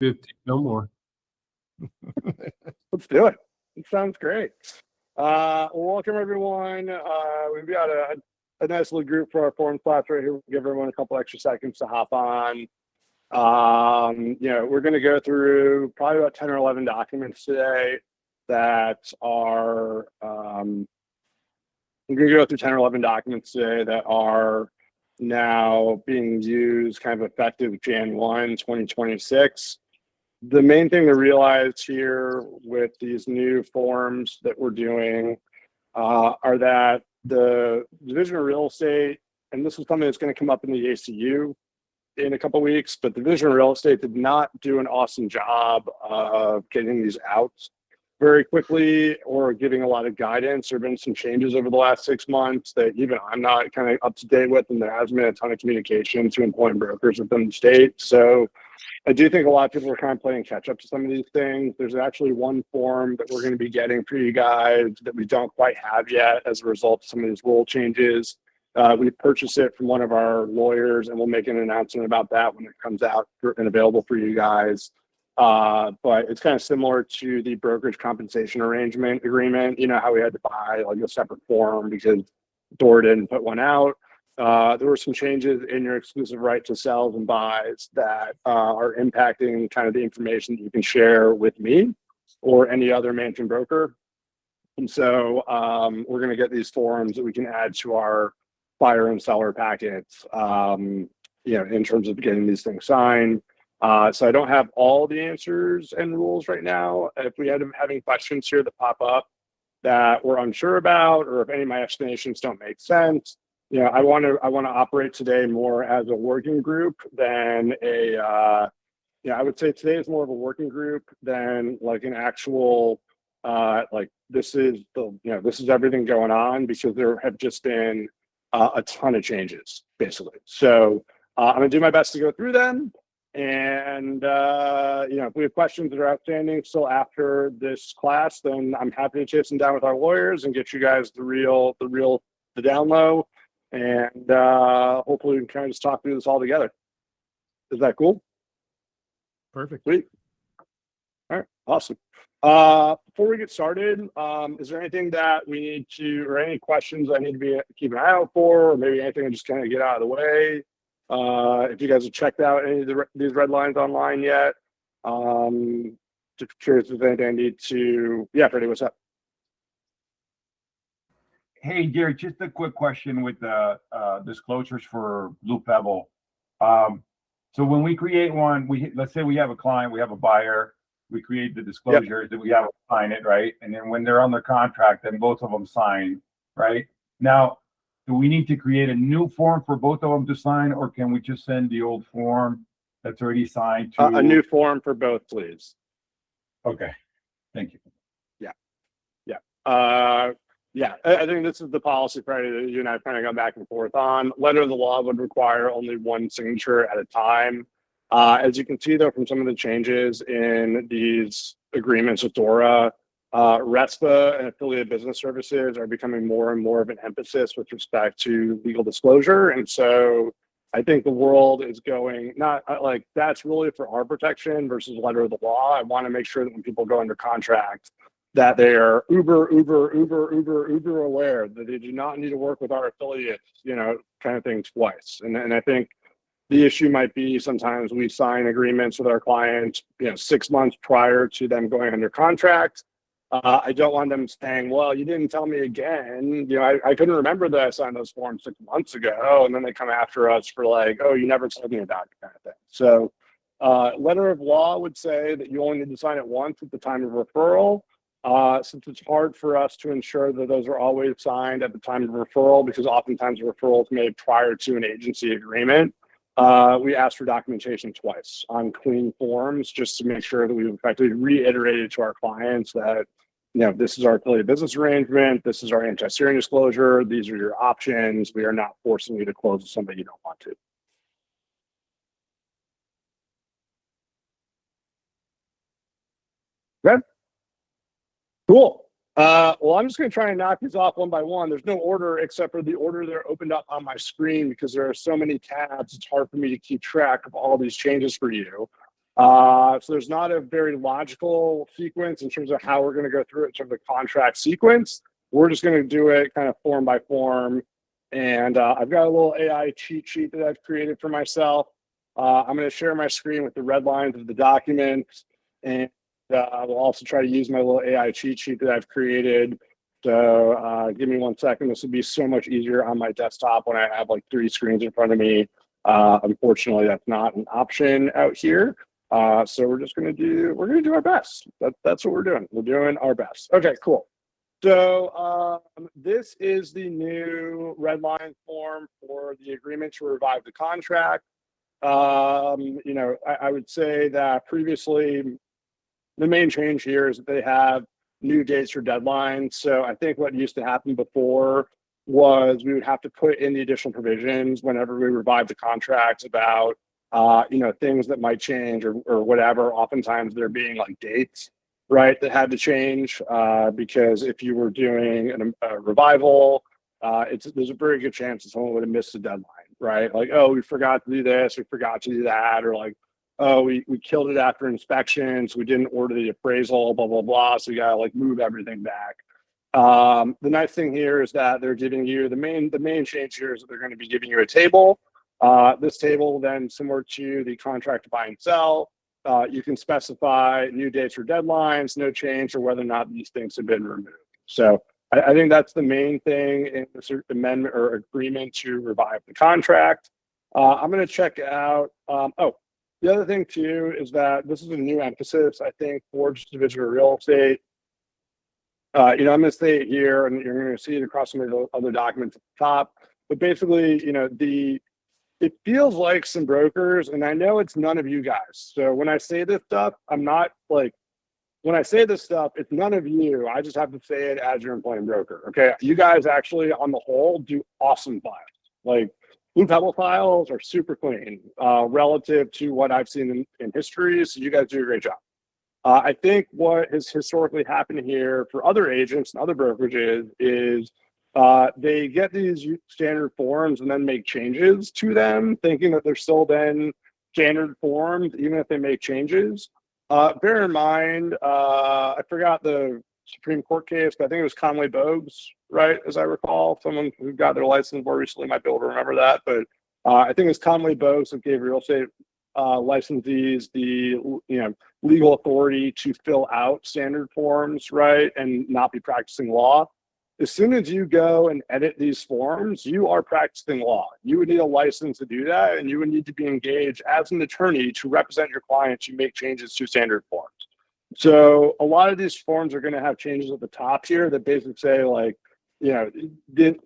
50, no more. Let's do it. It sounds great. Welcome everyone. We've got a nice little group for our forum class right here. We'll give everyone a couple extra seconds to hop on. We're going to go through probably about 10 or 11 documents today that are, we're going to go through 10 or 11 documents today that are now being used kind of effective Jan 1, 2026. The main thing to realize here with these new forms that we're doing are that the Division of Real Estate, and this is something that's going to come up in the ACU in a couple of weeks, but the Division of Real Estate did not do an awesome job of getting these out very quickly or giving a lot of guidance. There have been some changes over the last 6 months that even I'm not kind of up to date with, and there has been a ton of communication to employing brokers within the state. So I do think a lot of people are kind of playing catch up to some of these things. There's actually one form that we're going to be getting for you guys that we don't quite have yet as a result of some of these rule changes. We purchased it from one of our lawyers, and we'll make an announcement about that when it comes out and available for you guys. But it's kind of similar to the brokerage compensation arrangement agreement. You know how we had to buy like a separate form because Door didn't put one out. There were some changes in your exclusive right to sells and buys that are impacting kind of the information that you can share with me or any other managing broker. And so we're going to get these forms that we can add to our buyer and seller packets, in terms of getting these things signed. So I don't have all the answers and rules right now. If we end up having questions here that pop up that we're unsure about, or if any of my explanations don't make sense, I want to operate today more as a working group than I would say today is more of a working group than like an actual this is everything going on, because there have just been a ton of changes basically. So I'm gonna do my best to go through them, and if we have questions that are outstanding still after this class, then I'm happy to chase them down with our lawyers and get you guys the down low. And hopefully we can kind of just talk through this all together. Is that cool? Perfect. Sweet. All right, awesome. Before we get started, is there anything that we need to, or any questions I need to be keeping an eye out for, or maybe anything to just kind of get out of the way? If you guys have checked out any of these red lines online yet, just curious if there's anything I need to. Yeah, Freddie, what's up? Hey, Gary, just a quick question with the disclosures for Blue Pebble. So when we create one, let's say we have a client, we have a buyer, we create the disclosures that we have to sign it, right? And then when they're under contract, then both of them sign, right? Now, do we need to create a new form for both of them to sign, or can we just send the old form that's already signed to a new form for both, please? Okay, thank you. I think this is the policy, Freddie, that you and I have kind of gone back and forth on. Letter of the law would require only one signature at a time. As you can see, though, from some of the changes in these agreements with DORA, RESPA and affiliate business services are becoming more and more of an emphasis with respect to legal disclosure. And so I think the world is going, not like that's really for our protection versus letter of the law. I want to make sure that when people go under contract, that they are uber aware that they do not need to work with our affiliates, kind of thing twice. And I think the issue might be sometimes we sign agreements with our clients, 6 months prior to them going under contract. I don't want them saying, well, you didn't tell me again. I couldn't remember that I signed those forms 6 months ago. And then they come after us for like, oh, you never told me about it, kind of thing. So letter of law would say that you only need to sign it once at the time of referral. Since it's hard for us to ensure that those are always signed at the time of referral, because oftentimes the referral is made prior to an agency agreement, we ask for documentation twice on clean forms, just to make sure that we've effectively reiterated to our clients that, this is our affiliate business arrangement, this is our anti-steering disclosure, these are your options. We are not forcing you to close with somebody you don't want to. Okay. Cool. Well, I'm just going to try and knock these off one by one. There's no order except for the order they're opened up on my screen, because there are so many tabs. It's hard for me to keep track of all these changes for you. So there's not a very logical sequence in terms of how we're going to go through it in terms of contract sequence. We're just going to do it kind of form by form. And I've got a little AI cheat sheet that I've created for myself. I'm going to share my screen with the red lines of the document. And I will also try to use my little AI cheat sheet that I've created. So give me 1 second. This would be so much easier on my desktop when I have like 3 screens in front of me. Unfortunately, that's not an option out here. So we're gonna do our best. That's what we're doing. We're doing our best. Okay, cool. So this is the new red line form for the agreement to revive the contract. You know, I would say that previously the main change here is that they have new dates for deadlines. So I think what used to happen before was we would have to put in the additional provisions whenever we revive the contracts about you know, things that might change or whatever. Oftentimes there being like dates, right, that had to change because if you were doing a revival, there's a very good chance that someone would have missed the deadline, right? Like, oh, we forgot to do this, we forgot to do that, or like, oh, we killed it after inspections, we didn't order the appraisal, blah, blah, blah. So we gotta like move everything back. The nice thing here is that they're giving you the main change here is that they're going to be giving you a table. This table then similar to the contract to buy and sell. You can specify new dates or deadlines, no change, or whether or not these things have been removed. So I think that's the main thing in this amendment or agreement to revive the contract. I'm going to check out. The other thing too is that this is a new emphasis, I think, for just individual real estate. You know, I'm going to say it here, and you're going to see it across some of the other documents at the top. But basically, you know, it feels like some brokers, and I know it's none of you guys. So when I say this stuff, I'm not like, when I say this stuff, it's none of you. I just have to say it as your employing broker. Okay, you guys actually, on the whole, do awesome files. Like Blue Pebble files are super clean relative to what I've seen in history. So you guys do a great job. I think what has historically happened here for other agents and other brokerages is they get these standard forms and then make changes to them, thinking that they're still then standard forms, even if they make changes. Bear in mind, I forgot the Supreme Court case, but I think it was Conley Bogues, right? As I recall, someone who got their license more recently might be able to remember that. But I think it was Conley Bogues who gave real estate licensees the legal authority to fill out standard forms, right, and not be practicing law. As soon as you go and edit these forms, you are practicing law. You would need a license to do that, and you would need to be engaged as an attorney to represent your client to make changes to standard forms. So a lot of these forms are going to have changes at the top here that basically say like, you know,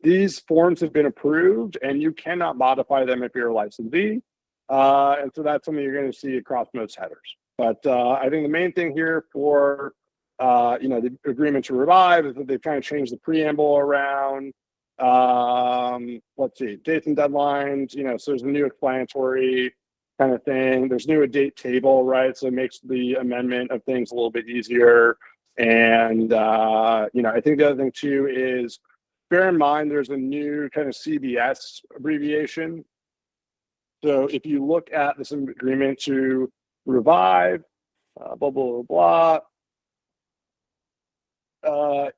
these forms have been approved and you cannot modify them if you're a licensee. And so that's something you're going to see across most headers. But I think the main thing here for you know, the agreement to revive is that they've kind of changed the preamble around. Let's see, dates and deadlines. You know, so there's a new explanatory kind of thing. There's new date table, right? So it makes the amendment of things a little bit easier. And you know, I think the other thing too is bear in mind there's a new kind of CBS abbreviation. So if you look at this agreement to revive, blah, blah, blah, blah,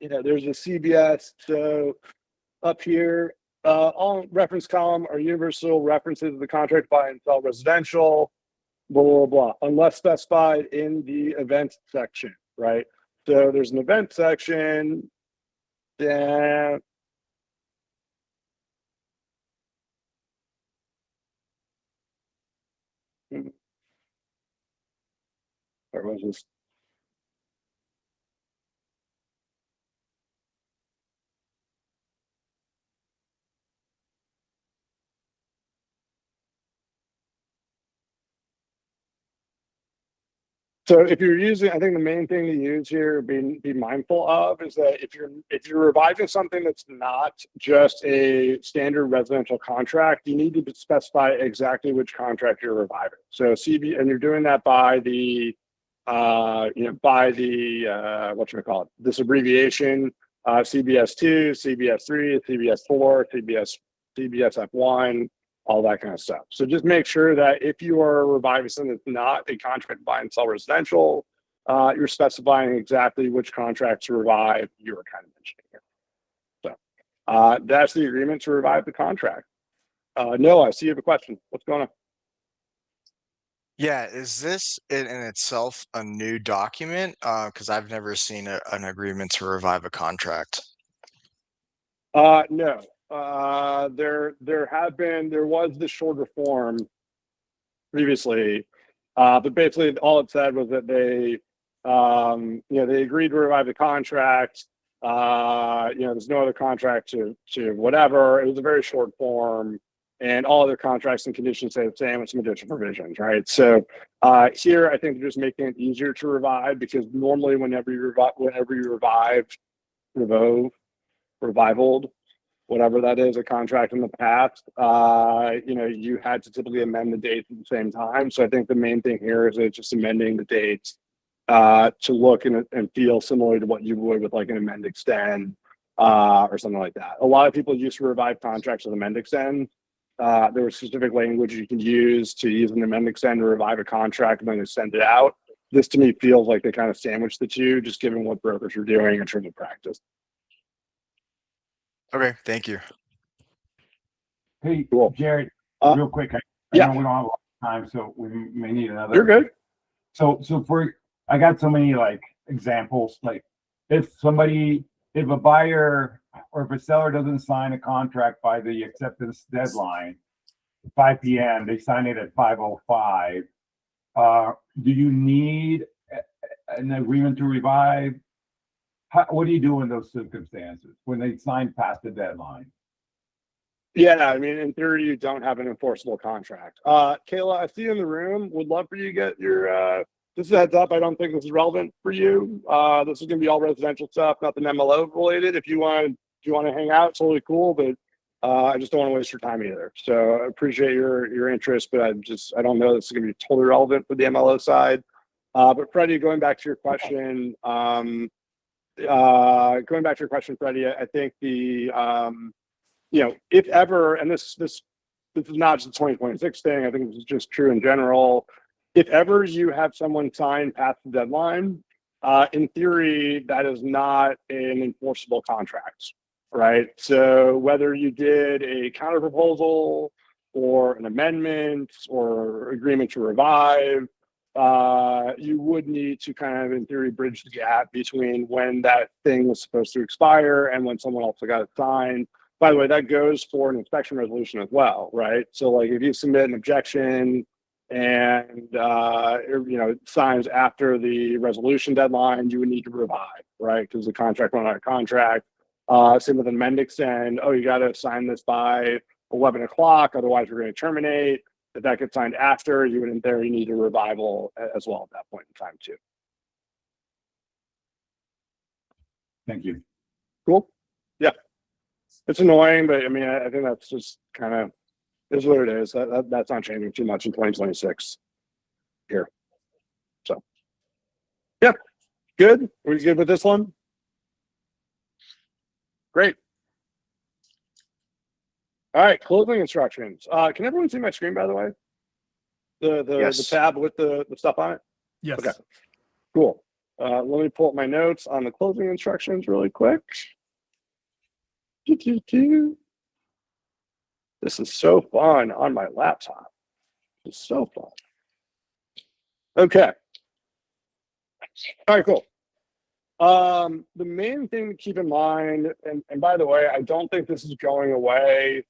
you know, there's a CBS. So up here, all reference column are universal references to the contract buy and sell residential, blah, blah, blah, unless specified in the event section, right? So there's an event section, then where was this? So if you're using, I think the main thing to use here, be mindful of, is that if you're reviving something that's not just a standard residential contract, you need to specify exactly which contract you're reviving. So and you're doing that by the by the what should we call it? This abbreviation, CBS2, CBS3, CBS4, CBS F1. all that kind of stuff. So just make sure that if you are reviving something that's not a contract to buy and sell residential, you're specifying exactly which contract to revive you were kind of mentioning here. So that's the agreement to revive the contract. Noah, I see you have a question. What's going on? Yeah, is this in itself a new document? Because I've never seen an agreement to revive a contract. No. There was the shorter form previously, but basically all it said was that they they agreed to revive the contract. There's no other contract to whatever. It was a very short form, and all other contracts and conditions stay the same with some additional provisions, right? So here, I think they're just making it easier to revive, because normally whenever you revivaled, whatever that is, a contract in the past, you had to typically amend the dates at the same time. So I think the main thing here is it's just amending the dates to look and feel similar to what you would with like an amend extend or something like that. A lot of people used to revive contracts with amend extend. There was specific language you can use to use an amend extend to revive a contract and then extend it out. This to me feels like they kind of sandwiched the two, just given what brokers are doing in terms of practice. Okay, thank you. Hey, Cool. Jared, Uh, real quick, I yeah. know we don't have a lot of time, so we may need another. You're good. So I got so many like examples, like if a buyer or if a seller doesn't sign a contract by the acceptance deadline, 5 p.m., they sign it at 5:05. Do you need an agreement to revive? What do you do in those circumstances when they sign past the deadline? Yeah, I mean, in theory, you don't have an enforceable contract. Kayla, I see you in the room. Would love for you to get your, this is a heads up. I don't think this is relevant for you. This is going to be all residential stuff, nothing MLO related. If you want to hang out, it's totally cool, but I just don't want to waste your time either. So I appreciate your interest, but I don't know this is going to be totally relevant for the MLO side. But Freddie, going back to your question, Freddie, I think if ever, and this is not just a 2026 thing, I think this is just true in general. If ever you have someone sign past the deadline, in theory, that is not an enforceable contract, right? So whether you did a counter proposal or an amendment or agreement to revive, you would need to kind of, in theory, bridge the gap between when that thing was supposed to expire and when someone else got it signed. By the way, that goes for an inspection resolution as well, right? So like if you submit an objection and it signs after the resolution deadline, you would need to revive, right? Because the contract went out of contract. Same with an amend extend. Oh, you got to sign this by 11 o'clock, otherwise we're going to terminate. If that gets signed after, you would in theory need a revival as well at that point in time too. Thank you. Cool. Yeah. It's annoying, but I mean, I think that's just kind of is what it is. That's not changing too much in 2026 here. So, yeah, good. Are we good with this one? Great. All right, closing instructions. Can everyone see my screen, by the way? Yes. The tab with the stuff on it? Yes. Okay, cool. Let me pull up my notes on the closing instructions really quick. This is so fun on my laptop. It's so fun. Okay. All right, cool. The main thing to keep in mind, and by the way, I don't think this is going away,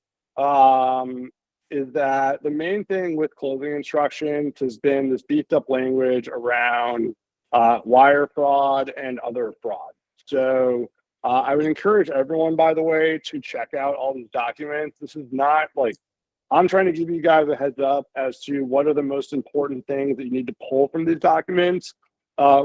is that the main thing with closing instructions has been this beefed up language around wire fraud and other fraud. So I would encourage everyone, by the way, to check out all these documents. This is not like, I'm trying to give you guys a heads up as to what are the most important things that you need to pull from these documents.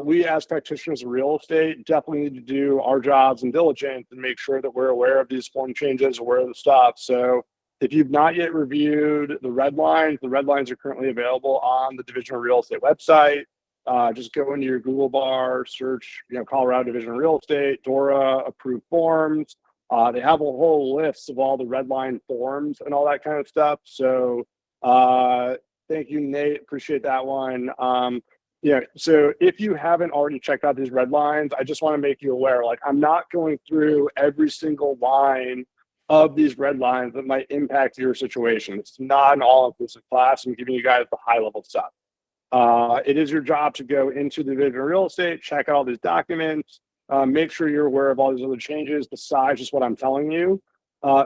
We as practitioners of real estate definitely need to do our jobs and diligence and make sure that we're aware of these form changes, aware of the stuff. So if you've not yet reviewed the red lines are currently available on the Division of Real Estate website. Just go into your Google bar, search, Colorado Division of Real Estate, DORA, approved forms. They have a whole list of all the red line forms and all that kind of stuff. So thank you, Nate. Appreciate that one. Yeah, so if you haven't already checked out these red lines, I just want to make you aware, like I'm not going through every single line of these red lines that might impact your situation. It's not an all-inclusive class. I'm giving you guys the high-level stuff. It is your job to go into the division of real estate, check out all these documents, make sure you're aware of all these other changes besides just what I'm telling you.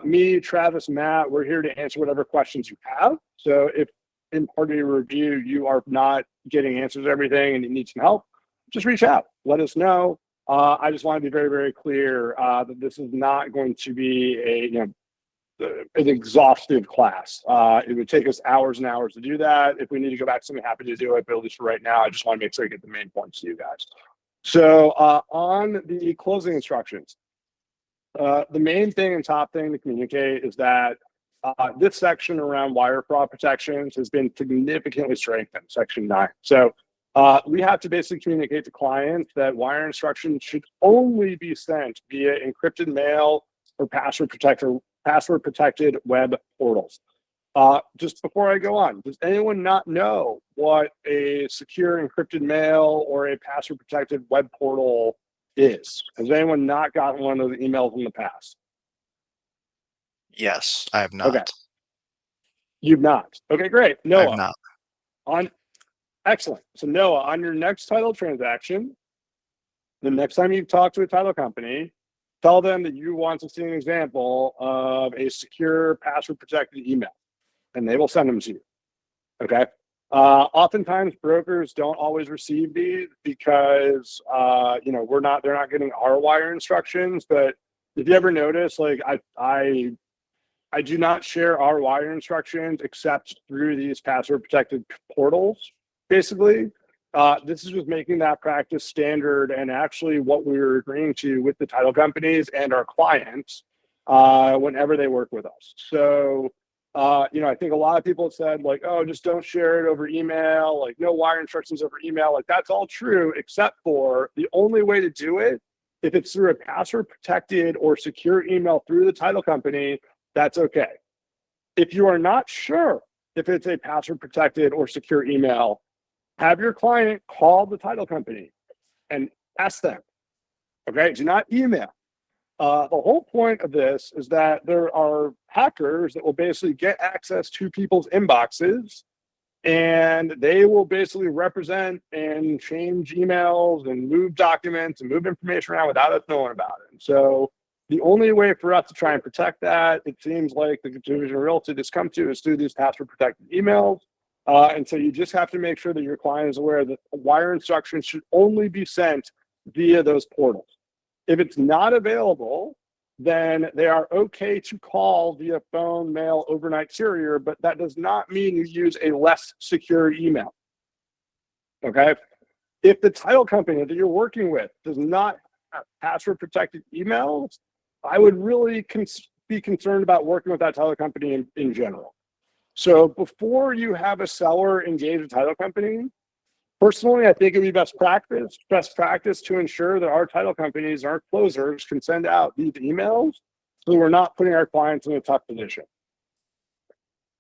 Me, Travis, Matt, we're here to answer whatever questions you have. So if in part of your review, you are not getting answers to everything and you need some help, just reach out, let us know. I just want to be very, very clear that this is not going to be an exhaustive class. It would take us hours and hours to do that. If we need to go back to something, happy to do it, but at least for right now, I just want to make sure I get the main points to you guys. So on the closing instructions, the main thing and top thing to communicate is that this section around wire fraud protections has been significantly strengthened, section 9. So we have to basically communicate to clients that wire instructions should only be sent via encrypted mail or password protected web portals. Just before I go on, does anyone not know what a secure encrypted mail or a password protected web portal is? Has anyone not gotten one of those emails in the past? Yes, I have not. Okay. You've not. Okay, great. I Noah. have not. Excellent. So Noah, on your next title transaction, the next time you talk to a title company, tell them that you want to see an example of a secure password protected email, and they will send them to you. Okay. Oftentimes brokers don't always receive these because they're not getting our wire instructions. But if you ever notice, like I do not share our wire instructions except through these password protected portals. Basically, this is just making that practice standard and actually what we were agreeing to with the title companies and our clients whenever they work with us. So, I think a lot of people said like, oh, just don't share it over email, like no wire instructions over email. Like that's all true, except for the only way to do it, if it's through a password protected or secure email through the title company, that's okay. If you are not sure if it's a password protected or secure email, have your client call the title company and ask them. Okay, do not email. The whole point of this is that there are hackers that will basically get access to people's inboxes and they will basically represent and change emails and move documents and move information around without us knowing about it. So the only way for us to try and protect that, it seems like the division of real estate has come to, is through these password protected emails. And so you just have to make sure that your client is aware that wire instructions should only be sent via those portals. If it's not available, then they are okay to call via phone, mail, overnight courier, but that does not mean you use a less secure email. Okay? If the title company that you're working with does not have password protected emails, I would really be concerned about working with that title company in general. So before you have a seller engage a title company, personally, I think it'd be best practice to ensure that our title companies, our closers can send out these emails so we're not putting our clients in a tough position.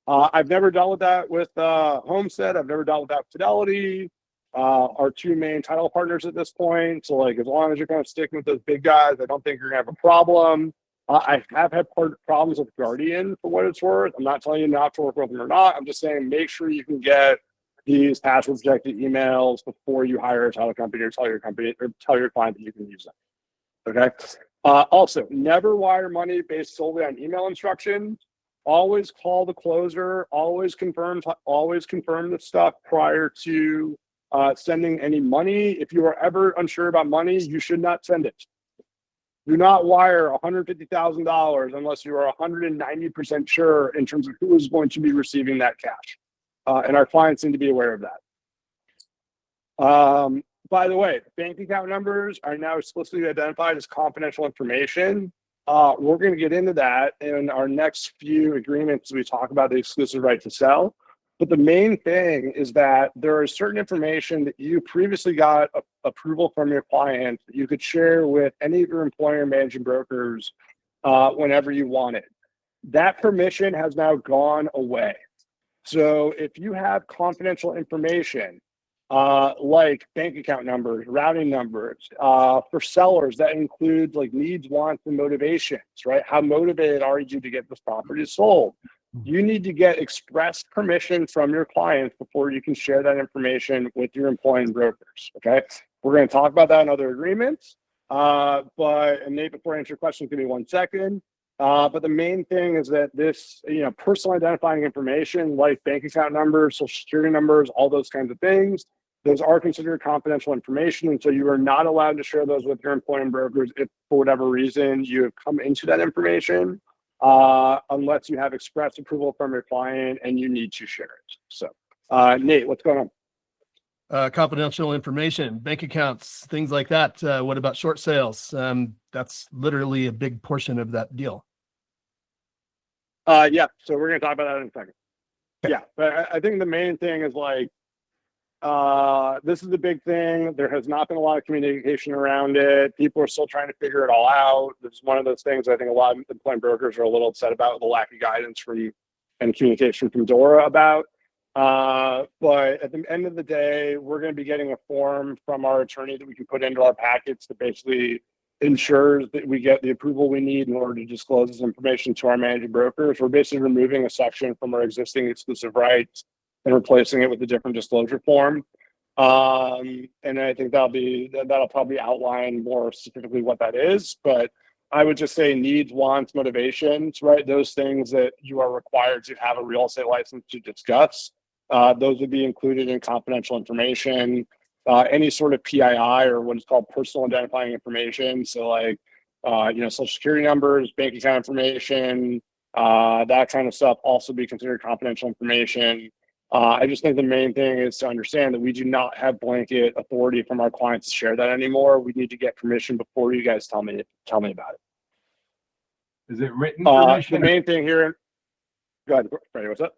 I've never dealt with that with Homestead. I've never dealt with that with Fidelity, our two main title partners at this point. So like, as long as you're kind of sticking with those big guys, I don't think you're gonna have a problem. I have had problems with Guardian for what it's worth. I'm not telling you not to work with them or not. I'm just saying make sure you can get these password protected emails before you hire a title company or tell your company or tell your client that you can use them. Okay. Also, never wire money based solely on email instructions. Always call the closer. Always confirm the stuff prior to sending any money. If you are ever unsure about money, you should not send it. Do not wire $150,000 unless you are 190% sure in terms of who is going to be receiving that cash. And our clients need to be aware of that. By the way, bank account numbers are now explicitly identified as confidential information. We're going to get into that in our next few agreements. We talk about the exclusive right to sell. But the main thing is that there is certain information that you previously got approval from your client that you could share with any of your employer managing brokers whenever you want it. That permission has now gone away. So if you have confidential information, like bank account numbers, routing numbers, for sellers, that includes like needs, wants, and motivations, right? How motivated are you to get this property sold? You need to get express permission from your clients before you can share that information with your employing brokers, okay? We're going to talk about that in other agreements. And Nate, before I answer your question, give me 1 second. But the main thing is that this, personal identifying information like bank account numbers, social security numbers, all those kinds of things, those are considered confidential information. And so you are not allowed to share those with your employing brokers if for whatever reason you have come into that information, unless you have express approval from your client and you need to share it. So, Nate, what's going on? Confidential information, bank accounts, things like that. What about short sales? That's literally a big portion of that deal. Yeah, so we're going to talk about that in a second. Yeah, but I think the main thing is like, this is a big thing. There has not been a lot of communication around it. People are still trying to figure it all out. This is one of those things I think a lot of employment brokers are a little upset about, the lack of guidance and communication from Dora about. But at the end of the day, we're going to be getting a form from our attorney that we can put into our packets that basically ensures that we get the approval we need in order to disclose this information to our managing brokers. We're basically removing a section from our existing exclusive rights and replacing it with a different disclosure form. And I think that'll probably outline more specifically what that is. But I would just say needs, wants, motivations, right? Those things that you are required to have a real estate license to discuss. Those would be included in confidential information. Any sort of PII or what is called personal identifying information. So like, social security numbers, bank account information, that kind of stuff also be considered confidential information. I just think the main thing is to understand that we do not have blanket authority from our clients to share that anymore. We need to get permission before you guys tell me about it. Is it written The permission? main thing here, go ahead, Freddie, what's up?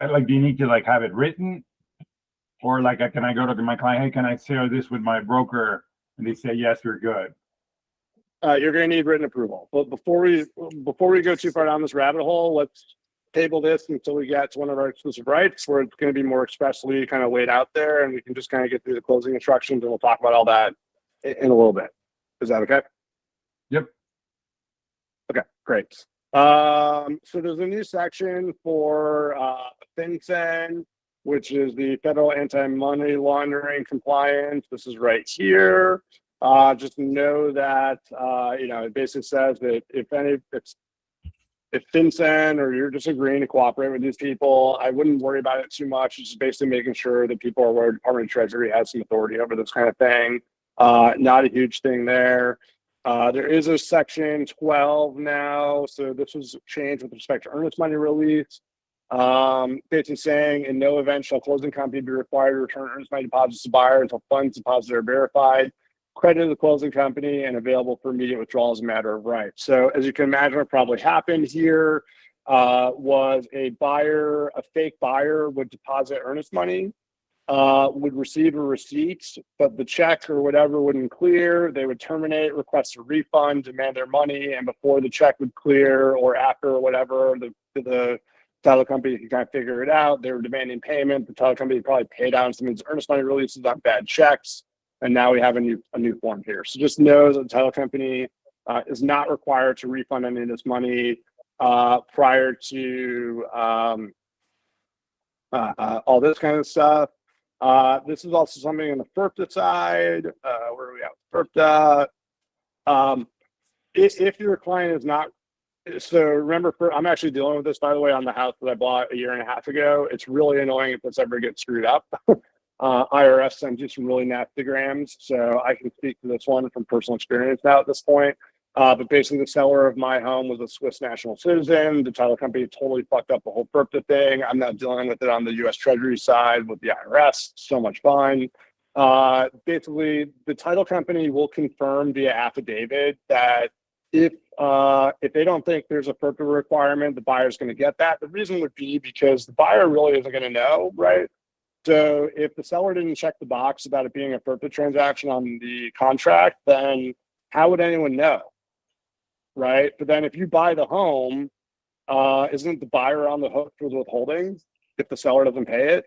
Like, do you need to like have it written? Or like, can I go to my client, hey, can I share this with my broker? And they say, yes, you're good. You're going to need written approval. But before we go too far down this rabbit hole, let's table this until we get to one of our exclusive rights where it's going to be more expressly kind of laid out there, and we can just kind of get through the closing instructions, and we'll talk about all that in a little bit. Is that okay? Yep. Okay, great. So there's a new section for FinCEN, which is the Federal Anti-Money Laundering Compliance. This is right here. Just know that, it basically says that if FinCEN or you're just agreeing to cooperate with these people, I wouldn't worry about it too much. It's just basically making sure that people are aware Department of Treasury has some authority over this kind of thing. Not a huge thing there. There is a section 12 now. So this was changed with respect to earnest money release. Basically saying in no event shall closing company be required to return earnest money deposits to buyer until funds deposited are verified, credited to the closing company, and available for immediate withdrawal as a matter of right. So as you can imagine, what probably happened here was a fake buyer would deposit earnest money, would receive a receipt, but the check or whatever wouldn't clear. They would terminate, request a refund, demand their money, and before the check would clear or after or whatever, the title company can kind of figure it out. They were demanding payment. The title company probably paid out some of these earnest money releases on bad checks. And now we have a new form here. So just know that the title company is not required to refund any of this money prior to all this kind of stuff. This is also something on the FERPTA side. Where are we at? FERPTA. If your client is not, so remember, I'm actually dealing with this, by the way, on the house that I bought a year and a half ago. It's really annoying if this ever gets screwed up. IRS sends you some really nasty grams, so I can speak to this one from personal experience now at this point. But basically, the seller of my home was a Swiss national citizen. The title company totally fucked up the whole FERPTA thing. I'm now dealing with it on the U.S. Treasury side with the IRS. So much fun. Basically, the title company will confirm via affidavit that if they don't think there's a FERPTA requirement, the buyer's going to get that. The reason would be because the buyer really isn't going to know, right? So if the seller didn't check the box about it being a FERPTA transaction on the contract, then how would anyone know? right? But then if you buy the home, isn't the buyer on the hook for the withholding if the seller doesn't pay it?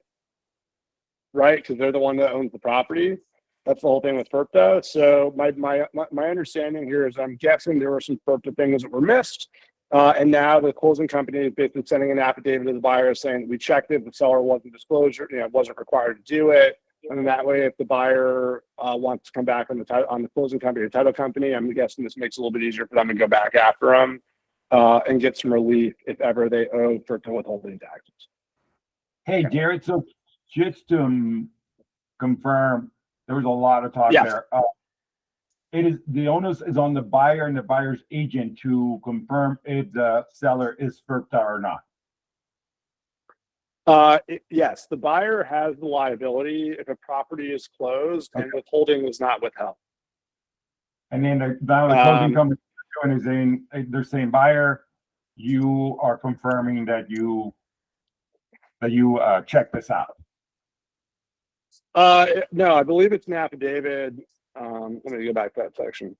Right? Because they're the one that owns the property. That's the whole thing with FERPTA. So my understanding here is I'm guessing there were some FERPTA things that were missed. And now the closing company is basically sending an affidavit to the buyer saying we checked it, the seller wasn't disclosure, wasn't required to do it. And then that way, if the buyer wants to come back on the closing company or title company, I'm guessing this makes it a little bit easier for them to go back after them and get some relief if ever they owe FERPTA withholding taxes. Hey, Jared, so just to confirm, there was a lot of talk Yes. there. It is the onus is on the buyer and the buyer's agent to confirm if the seller is FERPTA or not. Yes, the buyer has the liability if a property is closed and Okay. withholding is not withheld. And then now the closing Um, company is saying, they're saying, buyer, you are confirming that you check this out. No, I believe it's an affidavit. Let me go back to that section.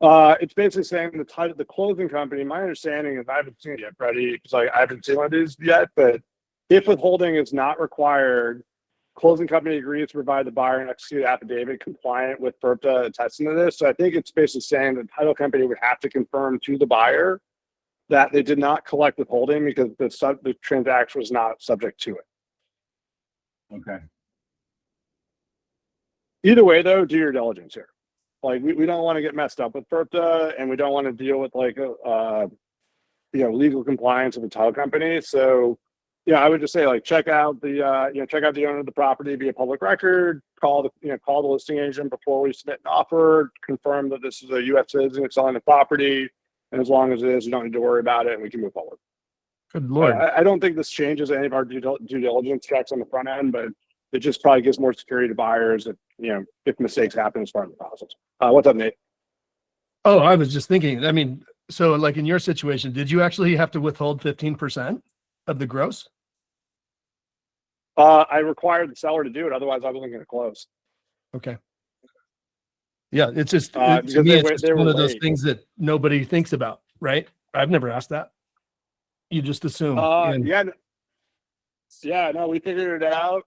It's basically saying the closing company. My understanding is I haven't seen it yet, Freddie, because I haven't seen one of these yet. But if withholding is not required, closing company agrees to provide the buyer an executed affidavit compliant with FERPTA attesting to this. So I think it's basically saying the title company would have to confirm to the buyer that they did not collect withholding because the transaction was not subject to it. Okay. Either way, though, do your diligence here. Like we don't want to get messed up with FERPTA, and we don't want to deal with like legal compliance of a title company. So I would just say like check out the owner of the property via public record. Call the listing agent before we submit an offer. Confirm that this is a U.S. citizen selling the property, and as long as it is, you don't need to worry about it, and we can move forward. Good Lord. I don't think this changes any of our due diligence checks on the front end, but it just probably gives more security to buyers if mistakes happen as part of the process. What's up, Nate? Oh, I was just thinking, I mean, so like in your situation, did you actually have to withhold 15% of the gross? I required the seller to do it. Otherwise, I wasn't going to close. Okay. Yeah, it's just, Because to me, they it's were- just they were one of those late. things that nobody thinks about, right? I've never asked that. You just assume. And- No, we figured it out.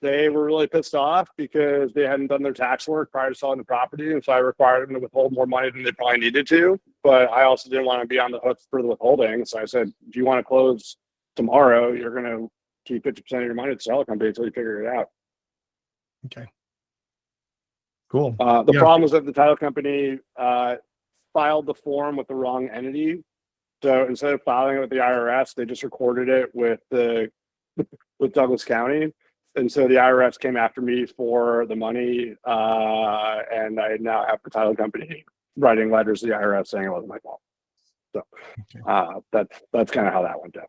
They were really pissed off because they hadn't done their tax work prior to selling the property, and so I required them to withhold more money than they probably needed to. But I also didn't want to be on the hook for the withholding, so I said, if you want to close tomorrow, you're going to keep 50% of your money at the seller company until you figure it out. Okay. Cool. The Yeah. problem was that the title company filed the form with the wrong entity. So instead of filing it with the IRS, they just recorded it with Douglas County. And so the IRS came after me for the money. And I now have the title company writing letters to the IRS saying it wasn't my fault. So that's kind of how that went down.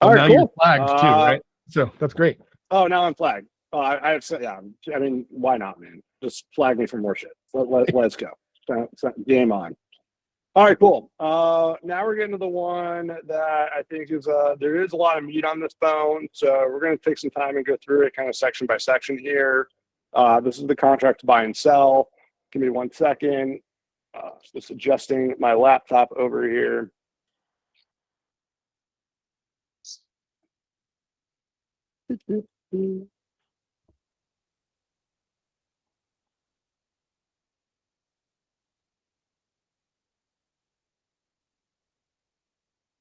Oh, All now right, you're cool. flagged too, right? So that's great. Oh, now I'm flagged. I have said, yeah. I mean, why not, man? Just flag me for more shit. Let's go. So, game on. All right, cool. Now we're getting to the one that I think is there is a lot of meat on this bone. So we're going to take some time and go through it kind of section by section here. This is the contract to buy and sell. Give me 1 second. Just adjusting my laptop over here.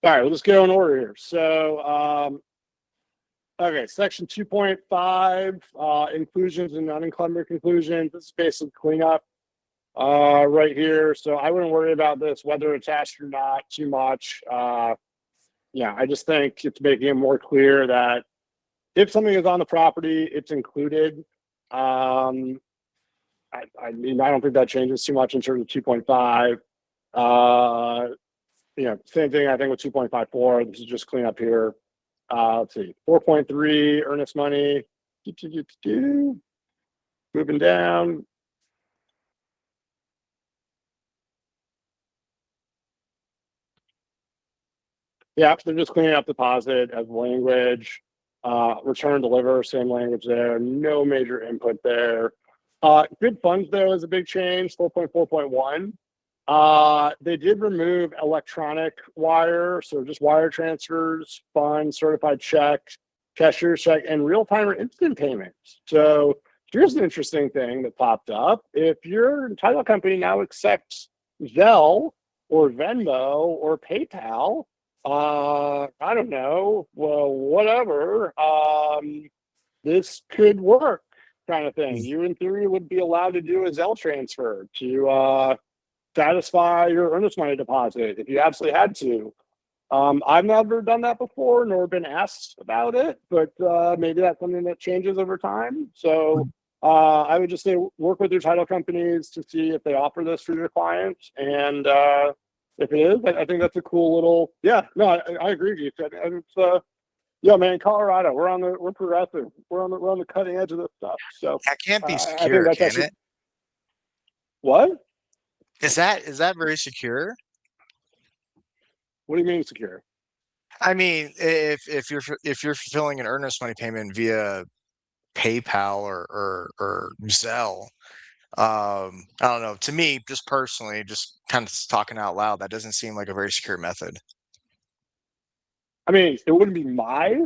All right, let's go in order here. So, okay, section 2.5, inclusions and unencumbered conclusions. This is basically cleanup right here. So I wouldn't worry about this, whether attached or not, too much. I just think it's making it more clear that if something is on the property, it's included. I mean, I don't think that changes too much in terms of 2.5. Same thing I think with 2.54. This is just clean up here. Let's see, 4.3 earnest money. Moving down. Yeah, they're just cleaning up deposit as language. return, deliver, same language there. No major input there. Good funds though is a big change, 4.4.1. They did remove electronic wire, so just wire transfers, funds, certified checks, cashier's check, and real-time or instant payments. So here's an interesting thing that popped up. If your title company now accepts Zelle or Venmo or PayPal, I don't know, well, whatever, this could work kind of thing. You in theory would be allowed to do a Zelle transfer to satisfy your earnest money deposit if you absolutely had to. I've never done that before, nor been asked about it, but maybe that's something that changes over time. So I would just say work with your title companies to see if they offer this for your clients. And if it is, I think that's a cool little, yeah, no, I agree with you. It's, yeah, man, Colorado, we're progressive. We're on the cutting edge of this stuff. So That can't be I think secure, that's can actually, it? what? Is that very secure? What do you mean secure? I mean, if you're fulfilling an earnest money payment via PayPal or Zelle, I don't know. To me, just personally, just kind of talking out loud, that doesn't seem like a very secure method. I mean, it wouldn't be my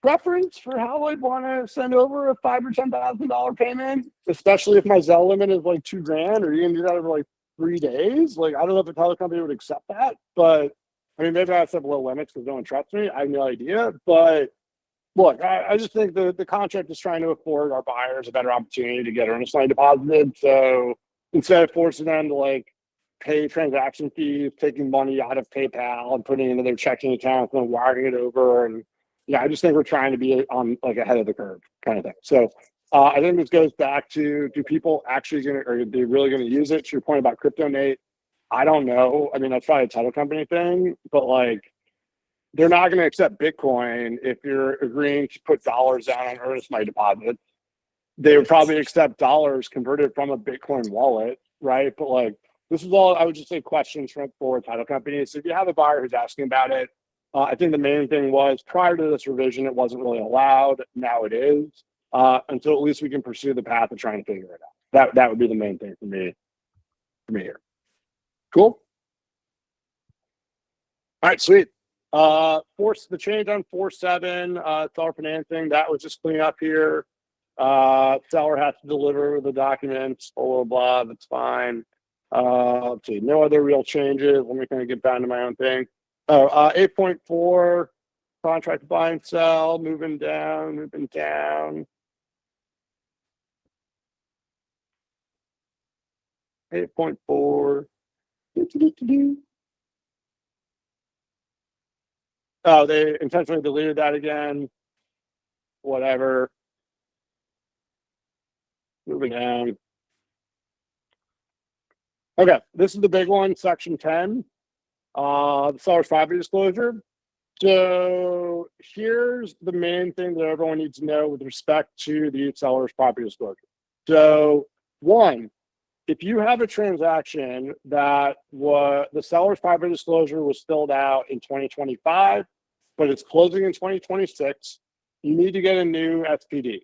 preference for how I'd want to send over a $5,000 or $10,000 payment, especially if my Zelle limit is like $2,000, or you can do that over like 3 days. Like, I don't know if a title company would accept that, but I mean, maybe I set low limits because no one trusts me. I have no idea. But look, I just think the contract is trying to afford our buyers a better opportunity to get earnest money deposited. So instead of forcing them to like pay transaction fees, taking money out of PayPal and putting it into their checking account and then wiring it over, and yeah, I just think we're trying to be on like ahead of the curve kind of thing. So I think this goes back to, do people actually gonna, or are they really gonna use it? To your point about crypto, Nate, I don't know. I mean, that's probably a title company thing, but like, they're not going to accept Bitcoin if you're agreeing to put dollars down on earnest money deposit. They would probably accept dollars converted from a Bitcoin wallet, right? But like, this is all, I would just say, questions for title companies. So if you have a buyer who's asking about it, I think the main thing was, prior to this revision, it wasn't really allowed. Now it is. Until at least we can pursue the path of trying to figure it out. That would be the main thing for me here. Cool. All right, sweet. The change on 4.7, seller financing, that was just cleaning up here. Seller has to deliver the documents, blah, blah, blah, that's fine. Let's see, no other real changes. Let me kind of get down to my own thing. 8.4, contract to buy and sell, moving down. 8.4. Oh, they intentionally deleted that again. Whatever. Moving down. Okay, this is the big one, section 10. The seller's property disclosure. So here's the main thing that everyone needs to know with respect to the seller's property disclosure. So one, if you have a transaction that the seller's property disclosure was filled out in 2025, but it's closing in 2026, you need to get a new SPD.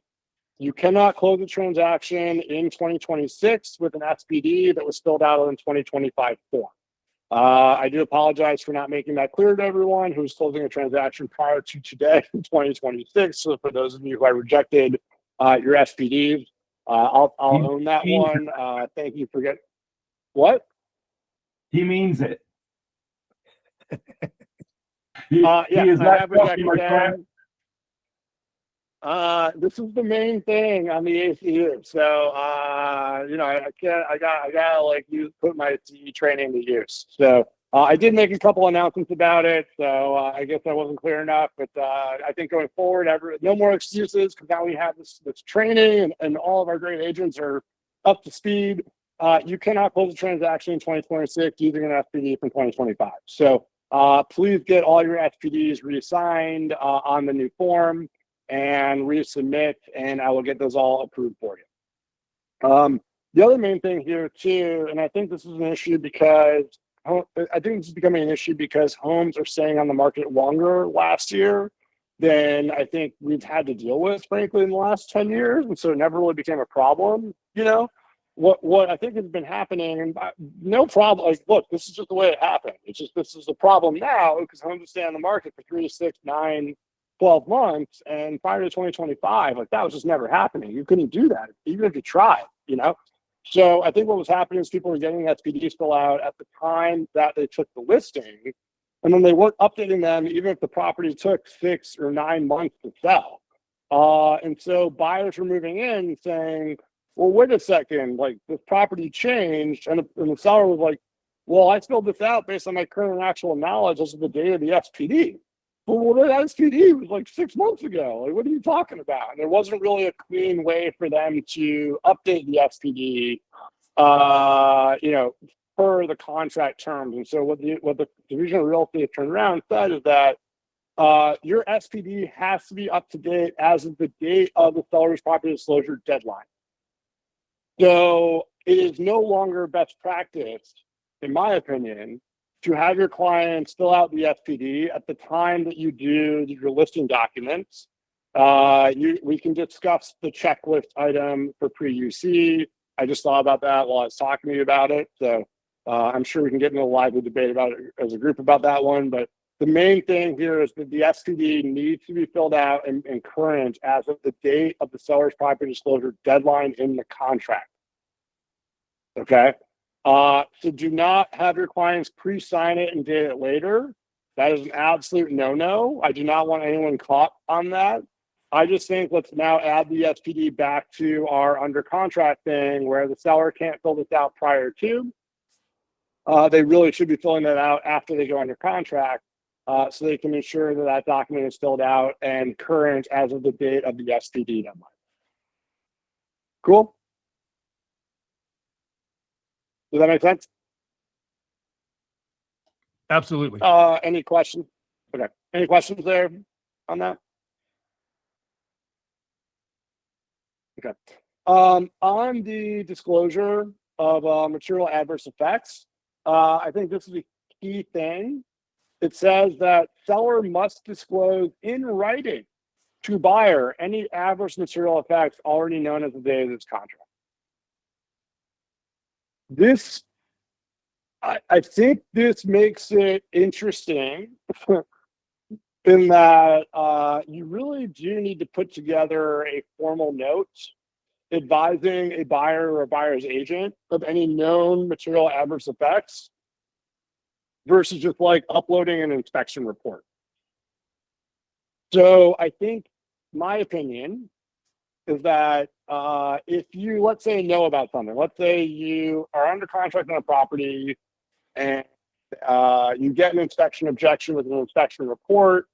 You cannot close a transaction in 2026 with an SPD that was filled out in 2025 form. I do apologize for not making that clear to everyone who's closing a transaction prior to today in 2026. So for those of you who I rejected your SPDs, I'll own that one. Thank you for getting, what? He means it. Yeah, he is I not have joking, rejected my them. friend. This is the main thing on the ACU. So, you know, I gotta like put my CE training to use. So, I did make a couple announcements about it. So, I guess I wasn't clear enough, but I think going forward, no more excuses, because now we have this training, and all of our great agents are up to speed. You cannot close a transaction in 2026 using an SPD from 2025. So, please get all your SPDs reassigned on the new form and resubmit, and I will get those all approved for you. The other main thing here too, and I think this is an issue because I think this is becoming an issue because homes are staying on the market longer last year than I think we've had to deal with, frankly, in the last 10 years. And so it never really became a problem, you know? What I think has been happening, and no problem, like, look, this is just the way it happened. It's just, this is the problem now because homes stay on the market for 3 to 6, 9, 12 months. And prior to 2025, like, that was just never happening. You couldn't do that, even if you tried, you know? So I think what was happening is people were getting SPDs fill out at the time that they took the listing, and then they weren't updating them even if the property took 6 or 9 months to sell. And so buyers were moving in saying, well, wait a second, like, this property changed. And the seller was like, well, I filled this out based on my current and actual knowledge as of the date of the SPD. But well, that SPD was like 6 months ago. Like, what are you talking about? And there wasn't really a clean way for them to update the SPD, you know, per the contract terms. And so what the Division of Real Estate turned around and said is that your SPD has to be up to date as of the date of the seller's property disclosure deadline. So it is no longer best practice, in my opinion, to have your clients fill out the SPD at the time that you do your listing documents. We can discuss the checklist item for pre-UC. I just thought about that while I was talking to you about it. So I'm sure we can get into a lively debate about it as a group about that one. But the main thing here is that the SPD needs to be filled out and current as of the date of the seller's property disclosure deadline in the contract. Okay. So do not have your clients pre-sign it and date it later. That is an absolute no-no. I do not want anyone caught on that. I just think let's now add the SPD back to our under contract thing where the seller can't fill this out prior to. They really should be filling that out after they go under contract. So they can ensure that that document is filled out and current as of the date of the SPD deadline. Cool? Does that make sense? Absolutely. Any questions? Okay. Any questions there on that? Okay. On the disclosure of material adverse effects, I think this is a key thing. It says that seller must disclose in writing to buyer any adverse material effects already known as the date of this contract. This, I think this makes it interesting in that you really do need to put together a formal note advising a buyer or a buyer's agent of any known material adverse effects versus just like uploading an inspection report. So I think my opinion is that if you, let's say, know about something, let's say you are under contract on a property and you get an inspection objection with an inspection report,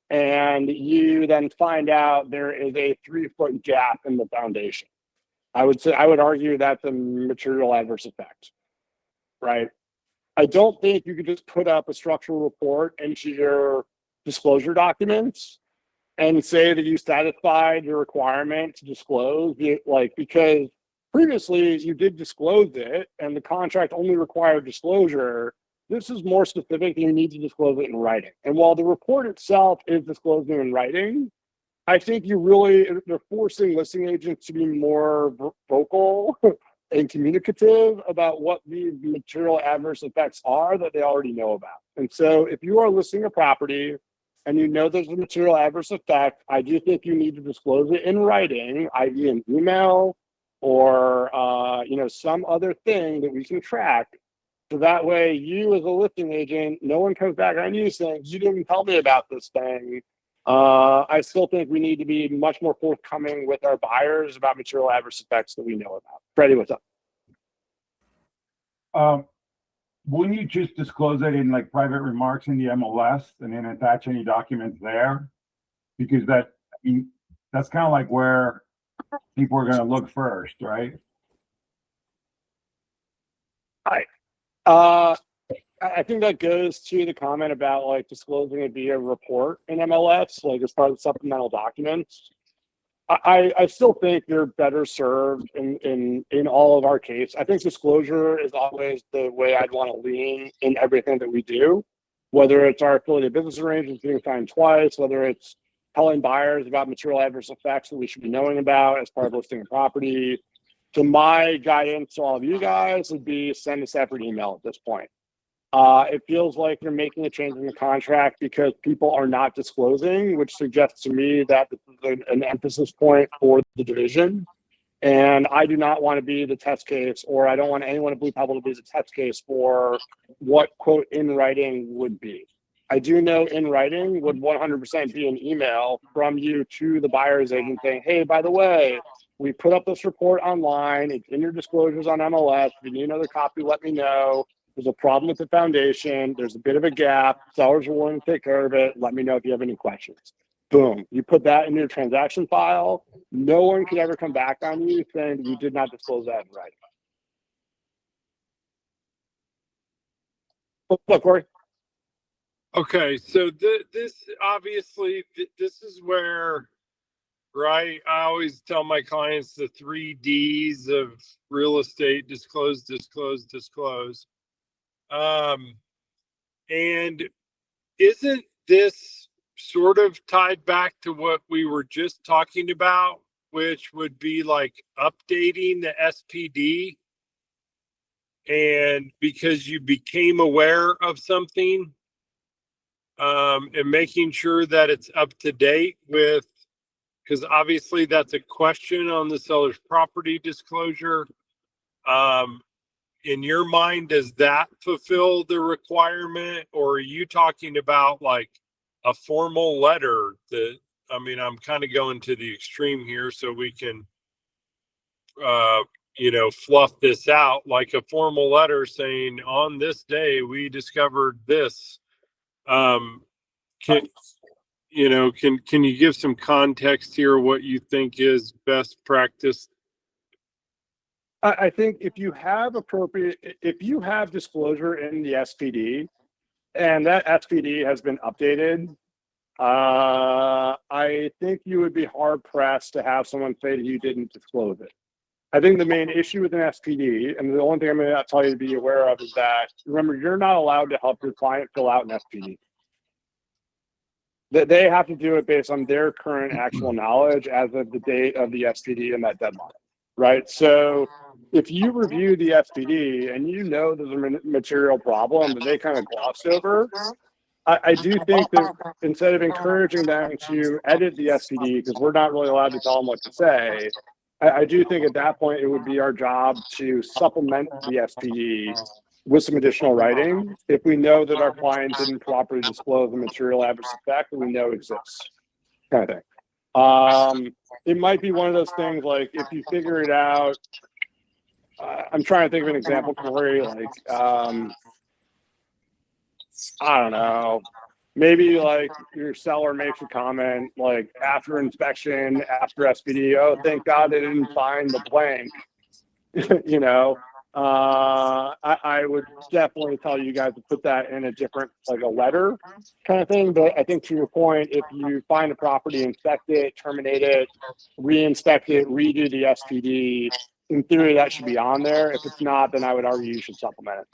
and you then find out there is a 3-foot gap in the foundation. I would argue that's a material adverse effect, right? I don't think you could just put up a structural report into your disclosure documents and say that you satisfied your requirement to disclose it, like, because previously you did disclose it and the contract only required disclosure. This is more specific and you need to disclose it in writing. And while the report itself is disclosing in writing, I think they're forcing listing agents to be more vocal and communicative about what the material adverse effects are that they already know about. And so if you are listing a property and you know there's a material adverse effect, I do think you need to disclose it in writing, i.e. an email or some other thing that we can track. So that way you as a listing agent, no one comes back on you saying, you didn't tell me about this thing. I still think we need to be much more forthcoming with our buyers about material adverse effects that we know about. Freddie, what's up? Wouldn't you just disclose it in like private remarks in the MLS and then attach any documents there? Because that's kind of like where people are going to look first, right? I think that goes to the comment about like disclosing it via report in MLS, like as part of the supplemental documents. I still think they're better served in all of our case. I think disclosure is always the way I'd want to lean in everything that we do, whether it's our affiliated business arrangements being signed twice, whether it's telling buyers about material adverse effects that we should be knowing about as part of listing a property. So my guidance to all of you guys would be send a separate email at this point. It feels like you're making a change in the contract because people are not disclosing, which suggests to me that this is an emphasis point for the division. And I do not want to be the test case, or I don't want anyone at Blue Pebble to be the test case for what, quote, in writing would be. I do know in writing would 100% be an email from you to the buyer's agent saying, hey, by the way, we put up this report online. It's in your disclosures on MLS. If you need another copy, let me know. There's a problem with the foundation. There's a bit of a gap. Sellers are willing to take care of it. Let me know if you have any questions. Boom. You put that in your transaction file. No one could ever come back on you saying you did not disclose that in writing. Look, Corey. Okay, so this obviously, this is where, right? I always tell my clients the 3 Ds of real estate: disclose, disclose, disclose. And isn't this sort of tied back to what we were just talking about, which would be like updating the SPD? And because you became aware of something, and making sure that it's up to date with, because obviously that's a question on the seller's property disclosure. In your mind, does that fulfill the requirement, or are you talking about like a formal letter that, I mean, I'm kind of going to the extreme here so we can, fluff this out, like a formal letter saying on this day we discovered this. Can you give some context here, what you think is best practice? I think if you have disclosure in the SPD and that SPD has been updated, I think you would be hard pressed to have someone say that you didn't disclose it. I think the main issue with an SPD, and the only thing I'm going to tell you to be aware of, is that, remember, you're not allowed to help your client fill out an SPD. That they have to do it based on their current actual knowledge as of the date of the SPD and that deadline, right? So if you review the SPD and you know there's a material problem that they kind of glossed over, I do think that instead of encouraging them to edit the SPD, because we're not really allowed to tell them what to say, I do think at that point it would be our job to supplement the SPD with some additional writing if we know that our client didn't properly disclose the material adverse effect that we know exists, kind of thing. It might be one of those things like if you figure it out, I'm trying to think of an example, Corey, like, I don't know, maybe like your seller makes a comment like after inspection, after SPD, oh, thank God they didn't find the blank, I would definitely tell you guys to put that in a different, like a letter kind of thing. But I think to your point, if you find a property, inspect it, terminate it, re-inspect it, redo the SPD, in theory, that should be on there. If it's not, then I would argue you should supplement it.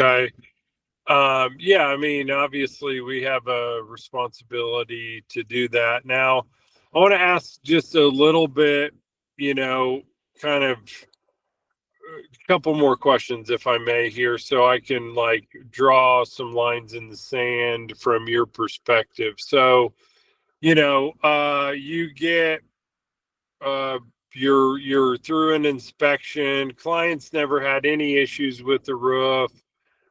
Okay. Yeah, I mean, obviously we have a responsibility to do that. Now, I want to ask just a little bit, kind of a couple more questions, if I may, here, so I can like draw some lines in the sand from your perspective. So, you get, you're through an inspection. Clients never had any issues with the roof.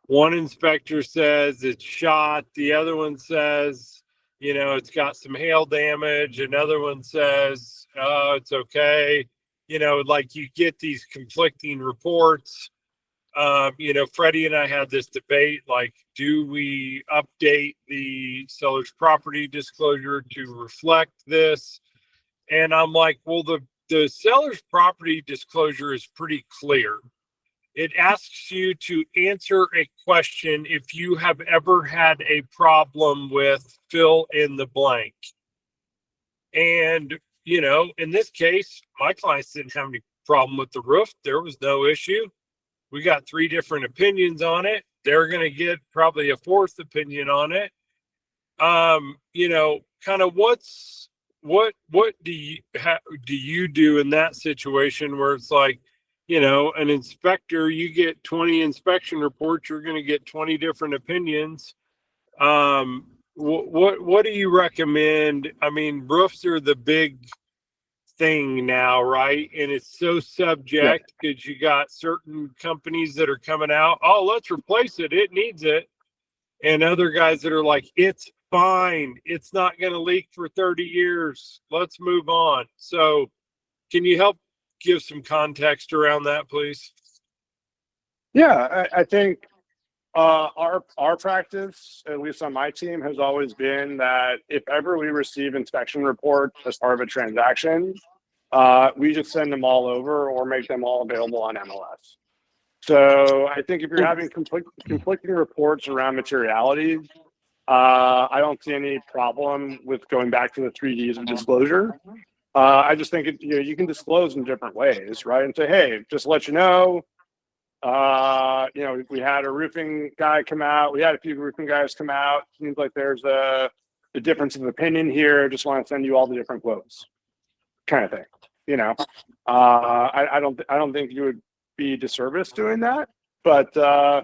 One inspector says it's shot. The other one says, it's got some hail damage. Another one says, oh, it's okay. Like you get these conflicting reports. Freddie and I had this debate, like, do we update the seller's property disclosure to reflect this? And I'm like, well, the seller's property disclosure is pretty clear. It asks you to answer a question if you have ever had a problem with fill in the blank. And, in this case, my clients didn't have any problem with the roof. There was no issue. We got 3 different opinions on it. They're going to get probably a 4th opinion on it. kind of what do you do in that situation where it's like, you know, an inspector, you get 20 inspection reports, you're going to get 20 different opinions. What do you recommend? I mean, roofs are the big thing now, right? And it's so subject because you got certain companies that are coming out, oh, let's replace it, it needs it, and other guys that are like, it's fine, it's not going to leak for 30 years, let's move on. So can you help give some context around that, please? Yeah, I think our practice, at least on my team, has always been that if ever we receive inspection reports as part of a transaction, we just send them all over or make them all available on MLS. So I think if you're having conflicting reports around materiality, I don't see any problem with going back to the 3Ds of disclosure. I just think you can disclose in different ways, right? And say, hey, just to let you know, we had a roofing guy come out. We had a few roofing guys come out. Seems like there's a difference of opinion here. Just want to send you all the different quotes, kind of thing. I don't think you would be disservice doing that, but I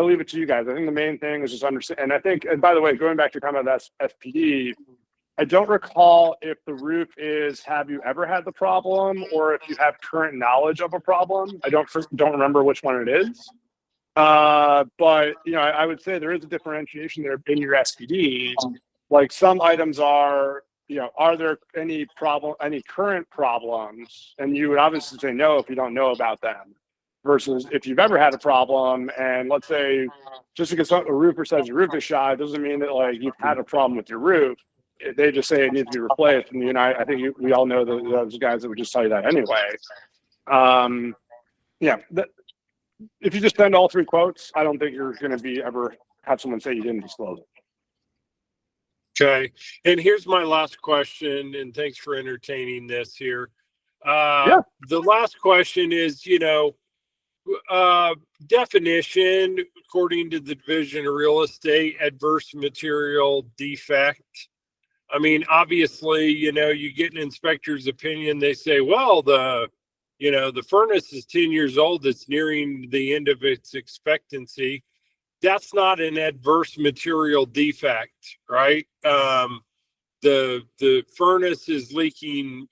leave it to you guys. I think the main thing is just understand. And I think, and by the way, going back to kind of that SPD, I don't recall if the roof is, have you ever had the problem, or if you have current knowledge of a problem. I don't remember which one it is. But I would say there is a differentiation there in your SPD. Like some items are, are there any current problems? And you would obviously say no if you don't know about them. Versus if you've ever had a problem, and let's say just because a roofer says your roof is shot, doesn't mean that like you've had a problem with your roof. They just say it needs to be replaced, and I think we all know those guys that would just tell you that anyway. If you just send all 3 quotes, I don't think you're going to ever have someone say you didn't disclose it. Okay, and here's my last question, and thanks for entertaining this here. The last question is, definition according to the Division of Real Estate, adverse material defect. I mean, obviously, you get an inspector's opinion. They say, well, the furnace is 10 years old. It's nearing the end of its expectancy. That's not an adverse material defect, right? The furnace is leaking,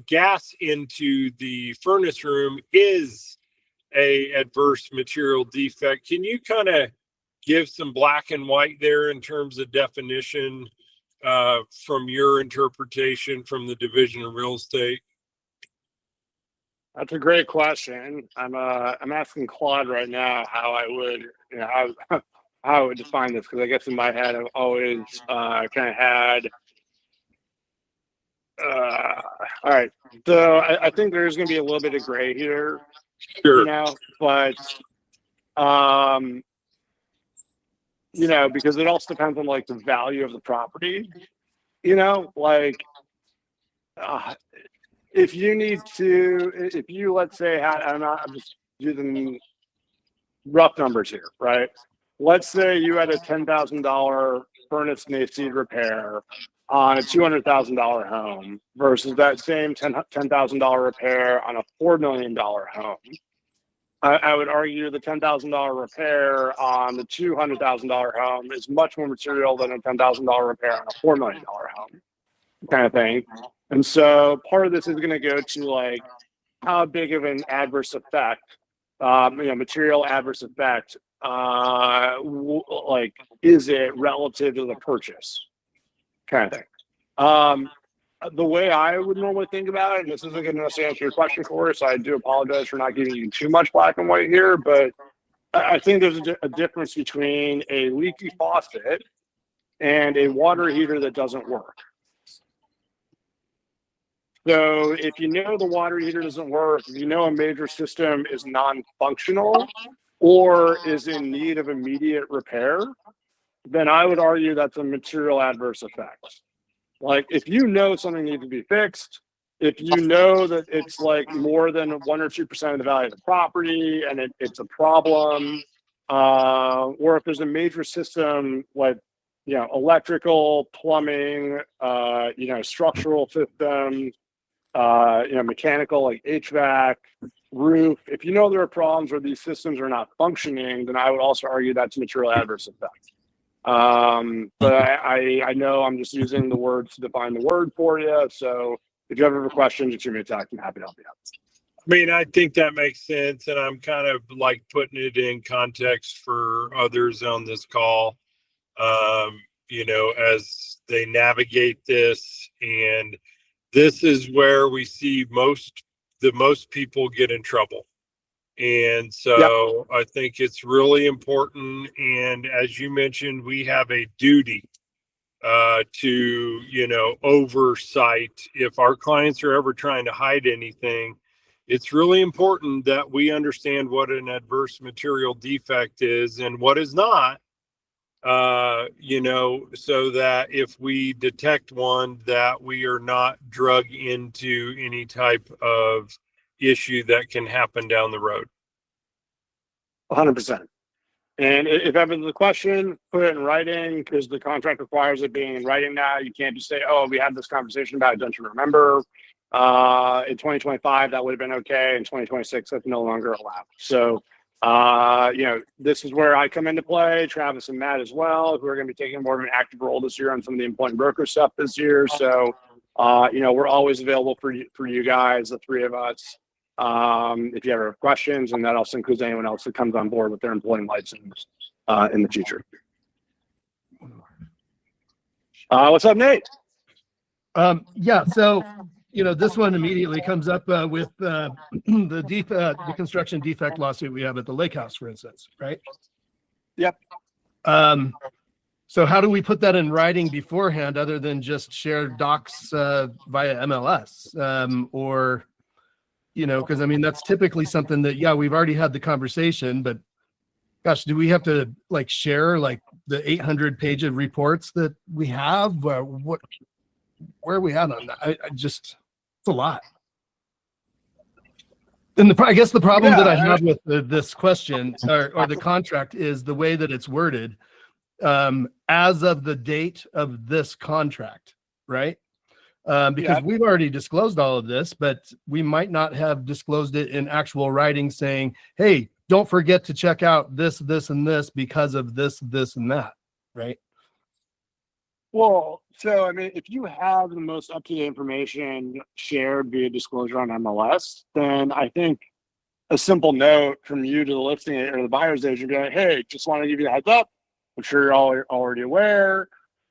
gas into the furnace room is a adverse material defect. Can you kind of give some black and white there in terms of definition from your interpretation from the Division of Real Estate? That's a great question. I'm asking Claude right now how I would, how I would define this, because I guess in my head I've always kind of had. All right, so I think there's going to be a little bit of gray here, Sure. But because it also depends on like the value of the property, if you let's say I'm just using rough numbers here, right? Let's say you had a $10,000 furnace and AC repair on a $200,000 home versus that same $10,000 repair on a $4 million home. I would argue the $10,000 repair on the $200,000 home is much more material than a $10,000 repair on a $4 million home, kind of thing. And so part of this is going to go to like how big of an adverse effect, material adverse effect, is it relative to the purchase, kind of thing. The way I would normally think about it, and this isn't going to answer your question for us, so I do apologize for not giving you too much black and white here, but I think there's a difference between a leaky faucet and a water heater that doesn't work. So if you know the water heater doesn't work, if you know a major system is non-functional or is in need of immediate repair, then I would argue that's a material adverse effect. Like if you know something needs to be fixed, if you know that it's like more than 1 or 2% of the value of the property and it's a problem, or if there's a major system like electrical, plumbing, structural systems, mechanical like HVAC, roof. If you know there are problems where these systems are not functioning, then I would also argue that's material adverse effect. But I know I'm just using the words to define the word for you. So if you have other questions, shoot me a text. I'm happy to help you out. I mean, I think that makes sense, and I'm kind of like putting it in context for others on this call, as they navigate this. And this is where we see the most people get in trouble. And so I think it's really important. And as you mentioned, we have a duty to, oversight. If our clients are ever trying to hide anything, it's really important that we understand what an adverse material defect is and what is not, so that if we detect one, that we are not drug into any type of issue that can happen down the road. 100%. And if ever the question, put it in writing, because the contract requires it being in writing now. You can't just say, oh, we had this conversation about it, don't you remember? In 2025, that would have been okay. In 2026, that's no longer allowed. So, this is where I come into play. Travis and Matt as well, who are going to be taking more of an active role this year on some of the employment broker stuff this year. So, we're always available for you guys, the three of us. If you ever have questions, and that also includes anyone else that comes on board with their employment license in the future. What's up, Nate? So, this one immediately comes up with the construction defect lawsuit we have at the lake house, for instance, right? Yep. So how do we put that in writing beforehand other than just share docs via MLS? Because I mean, that's typically something that, we've already had the conversation, but gosh, do we have to share the 800 page of reports that we have? Where are we at on that? It's a lot. And I guess the problem that I have with this question or the contract is the way that it's worded, as of the date of this contract, right? Because we've already disclosed all of this, but we might not have disclosed it in actual writing saying, hey, don't forget to check out this, this, and this because of this, this, and that, right? Well, so, I mean, if you have the most up-to-date information shared via disclosure on MLS, then I think a simple note from you to the listing or the buyer's agent, be like, hey, just want to give you a heads up. I'm sure you're all already aware.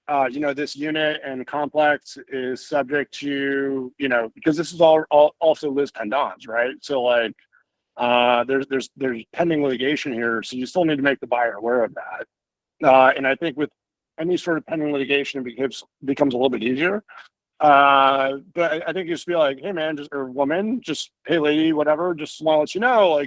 This unit and complex is subject to, because this is all also Liz Pendants, right? So there's pending litigation here, so you still need to make the buyer aware of that. And I think with any sort of pending litigation, it becomes a little bit easier. But I think you just be like, hey man, or woman, hey lady, whatever, just want to let you know,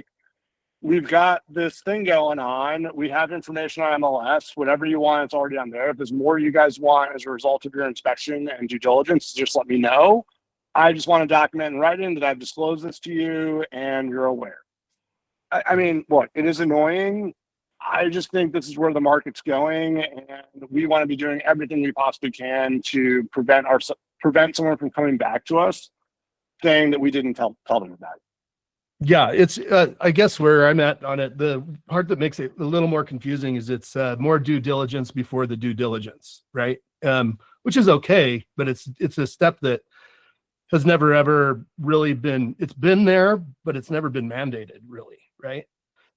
we've got this thing going on. We have information on MLS. Whatever you want, it's already on there. If there's more you guys want as a result of your inspection and due diligence, just let me know. I just want to document in writing that I've disclosed this to you and you're aware. I mean, look, it is annoying. I just think this is where the market's going, and we want to be doing everything we possibly can to prevent someone from coming back to us saying that we didn't tell them about it. Yeah, it's I guess where I'm at on it, the part that makes it a little more confusing is it's more due diligence before the due diligence, right? Which is okay, but it's a step that has never ever really it's been there, but it's never been mandated really, right?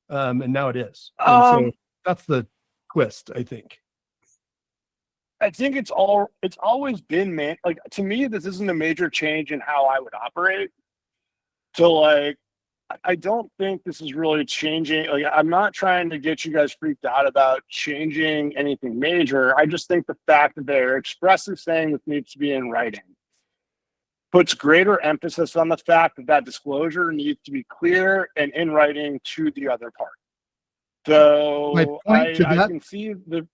And now it is. And so that's the twist, I think. I think it's always been to me, this isn't a major change in how I would operate. So I don't think this is really changing. I'm not trying to get you guys freaked out about changing anything major. I just think the fact that they're expressly saying this needs to be in writing puts greater emphasis on the fact that disclosure needs to be clear and in writing to the other part. So I can see go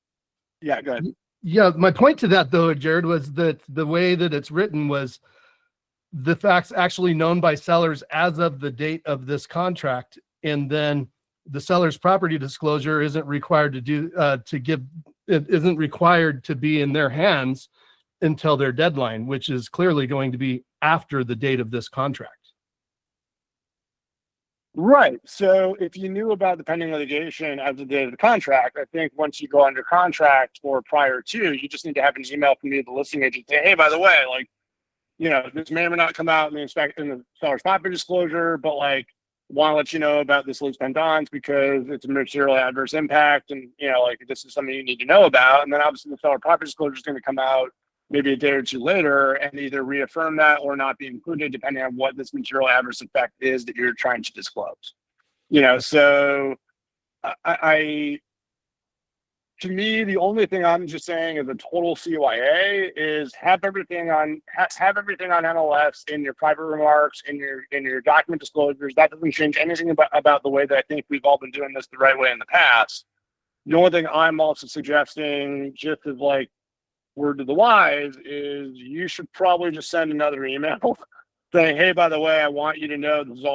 ahead. Yeah, my point to that though, Jared, was that the way that it's written was the facts actually known by sellers as of the date of this contract, and then the seller's property disclosure isn't required to give it isn't required to be in their hands until their deadline, which is clearly going to be after the date of this contract. Right. So if you knew about the pending litigation as the date of the contract, I think once you go under contract or prior to, you just need to have an email from me, the listing agent, say, hey, by the way, like, you know, this may or may not come out in the seller's property disclosure, but like, want to let you know about this lease pendants because it's a material adverse impact, and you know, like this is something you need to know about. And then obviously the seller property disclosure is going to come out maybe a day or two later and either reaffirm that or not be included, depending on what this material adverse effect is that you're trying to disclose. You know, so I to me, the only thing I'm just saying as a total CYA is have everything on NLS in your private remarks, in your document disclosures. That doesn't change anything about the way that I think we've all been doing this the right way in the past. The only thing I'm also suggesting, just as like word to the wise, is you should probably just send another email saying, hey, by the way, I want you to know this is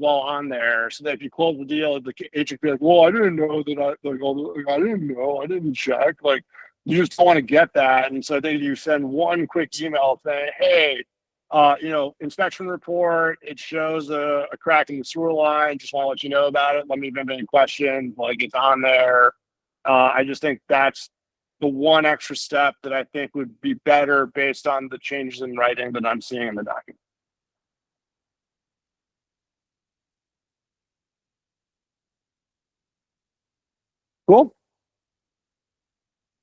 all on there, so that if you close the deal, the agent be like, well, I didn't know that I didn't know, I didn't check. Like, you just don't want to get that. And so then you send one quick email saying, hey, you know, inspection report, it shows a crack in the sewer line. Just want to let you know about it. Let me know if you have any questions. Like, it's on there. I just think that's the one extra step that I think would be better based on the changes in writing that I'm seeing in the document. Cool.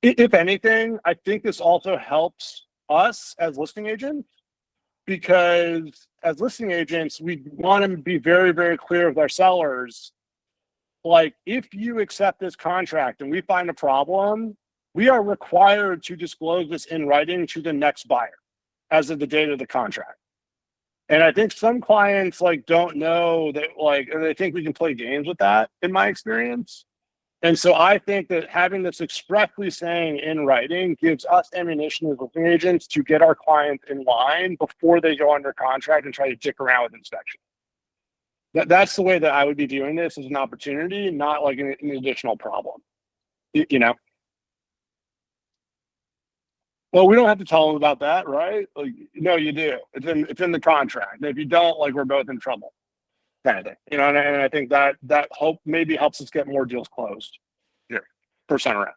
If anything, I think this also helps us as listing agents, because as listing agents, we want to be very, very clear with our sellers. Like, if you accept this contract and we find a problem, we are required to disclose this in writing to the next buyer as of the date of the contract. And I think some clients like don't know that, like, or they think we can play games with that, in my experience. And so I think that having this expressly saying in writing gives us ammunition as listing agents to get our clients in line before they go under contract and try to dick around with inspection. That's the way that I would be viewing this, as an opportunity, not like an additional problem. You know? Well, we don't have to tell them about that, right? Like, no, you do. It's in the contract. If you don't, like, we're both in trouble, kind of thing. You know, and I think that hope maybe helps us get more deals closed here, first time around.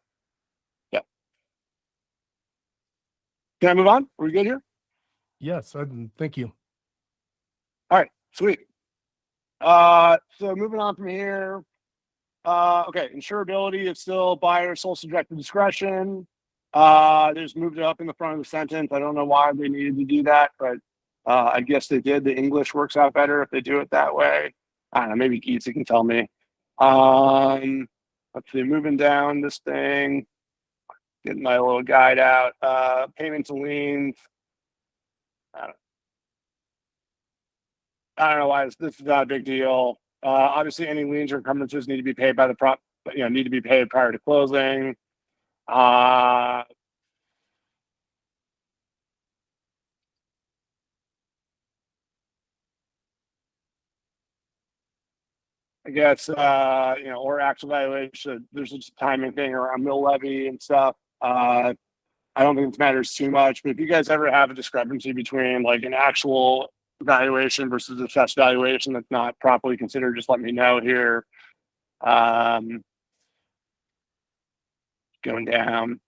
Yeah. Can I move on? Are we good here? Yes, thank you. All right, sweet. So moving on from here. Okay, insurability, it's still buyer sole subjective discretion. They just moved it up in the front of the sentence. I don't know why they needed to do that, but I guess they did. The English works out better if they do it that way. I don't know, maybe Geetsy can tell me. Let's see, moving down this thing, getting my little guide out. Payments and liens. I don't know why this is not a big deal. Obviously, any liens or encumbrances need to be paid by the need to be paid prior to closing. I guess, you know, or actual valuation. There's just a timing thing around mill levy and stuff. I don't think it matters too much, but if you guys ever have a discrepancy between like an actual valuation versus assessed valuation that's not properly considered, just let me know here. Going down.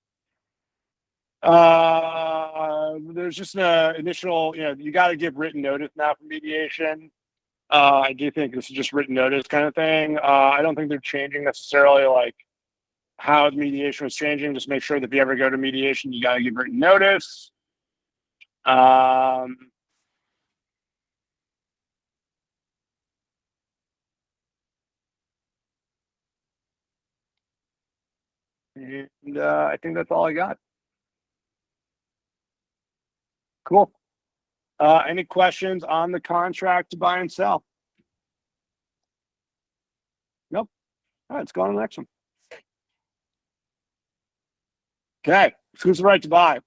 There's just an initial, you know, you got to give written notice now for mediation. I do think this is just written notice kind of thing. I don't think they're changing necessarily like how the mediation was changing. Just make sure that if you ever go to mediation, you got to give written notice. And I think that's all I got. Cool. Any questions on the contract to buy and sell? Nope. All right, let's go on to the next one. Okay, exclusive right to buy.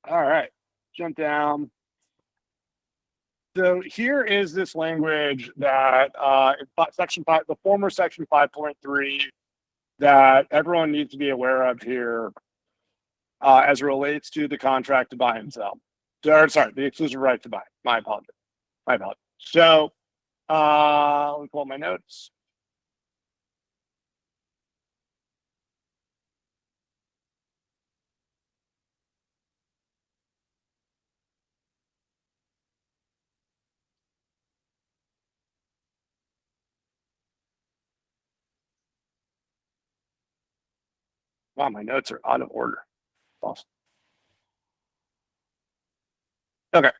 All right, jump down. So here is this language that section 5, the former section 5.3 that everyone needs to be aware of here as it relates to the contract to buy and sell. Sorry, the exclusive right to buy. My apologies. So let me pull up my notes. Wow, my notes are out of order. Awesome. Okay.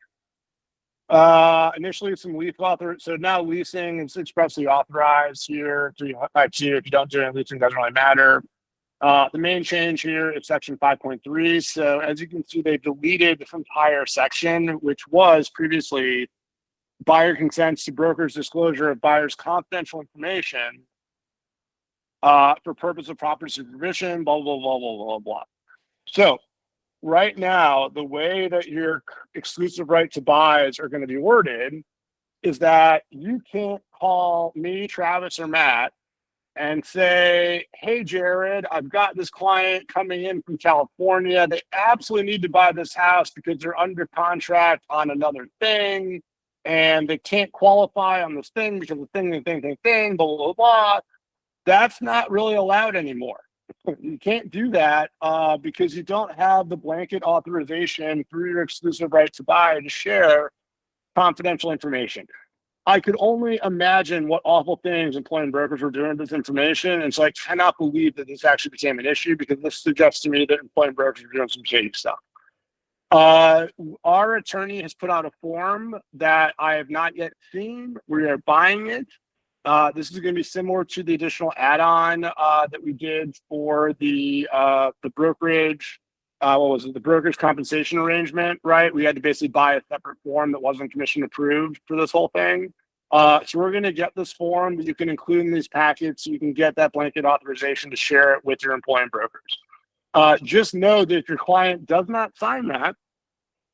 Initially some lease author. So now leasing is expressly authorized here. If you don't do any leasing, doesn't really matter. The main change here is section 5.3. So as you can see, they deleted the entire section, which was previously buyer consents to broker's disclosure of buyer's confidential information for purpose of property supervision, blah, blah, blah, blah, blah, blah. So right now, the way that your exclusive right to buys are going to be worded is that you can't call me, Travis, or Matt and say, hey, Jared, I've got this client coming in from California. They absolutely need to buy this house because they're under contract on another thing and they can't qualify on this thing because the thing, blah, blah, blah. That's not really allowed anymore. You can't do that because you don't have the blanket authorization through your exclusive right to buy to share confidential information. I could only imagine what awful things employment brokers were doing with this information. And so I cannot believe that this actually became an issue because this suggests to me that employment brokers are doing some shady stuff. Our attorney has put out a form that I have not yet seen. We are buying it. This is going to be similar to the additional add-on that we did for the brokerage. What was it? The brokerage compensation arrangement, right? We had to basically buy a separate form that wasn't commission approved for this whole thing. So we're going to get this form that you can include in these packets so you can get that blanket authorization to share it with your employment brokers. Just know that if your client does not sign that,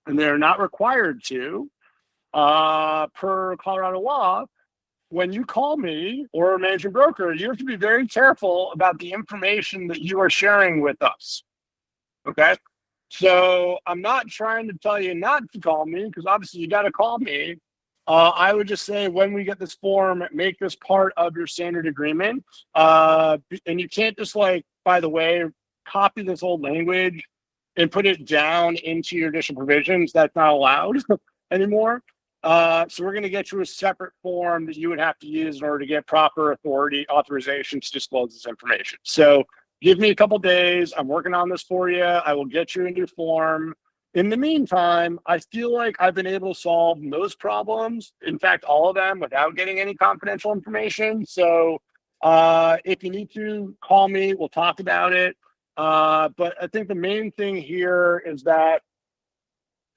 and they're not required to, per Colorado law, when you call me or a managing broker, you have to be very careful about the information that you are sharing with us. Okay. So I'm not trying to tell you not to call me because obviously you got to call me. I would just say when we get this form, make this part of your standard agreement. And you can't just by the way, copy this old language and put it down into your additional provisions. That's not allowed anymore. So we're going to get you a separate form that you would have to use in order to get proper authorization to disclose this information. So give me a couple days. I'm working on this for you. I will get you a new form. In the meantime, I feel like I've been able to solve most problems. In fact, all of them without getting any confidential information. So if you need to call me, we'll talk about it. But I think the main thing here is that,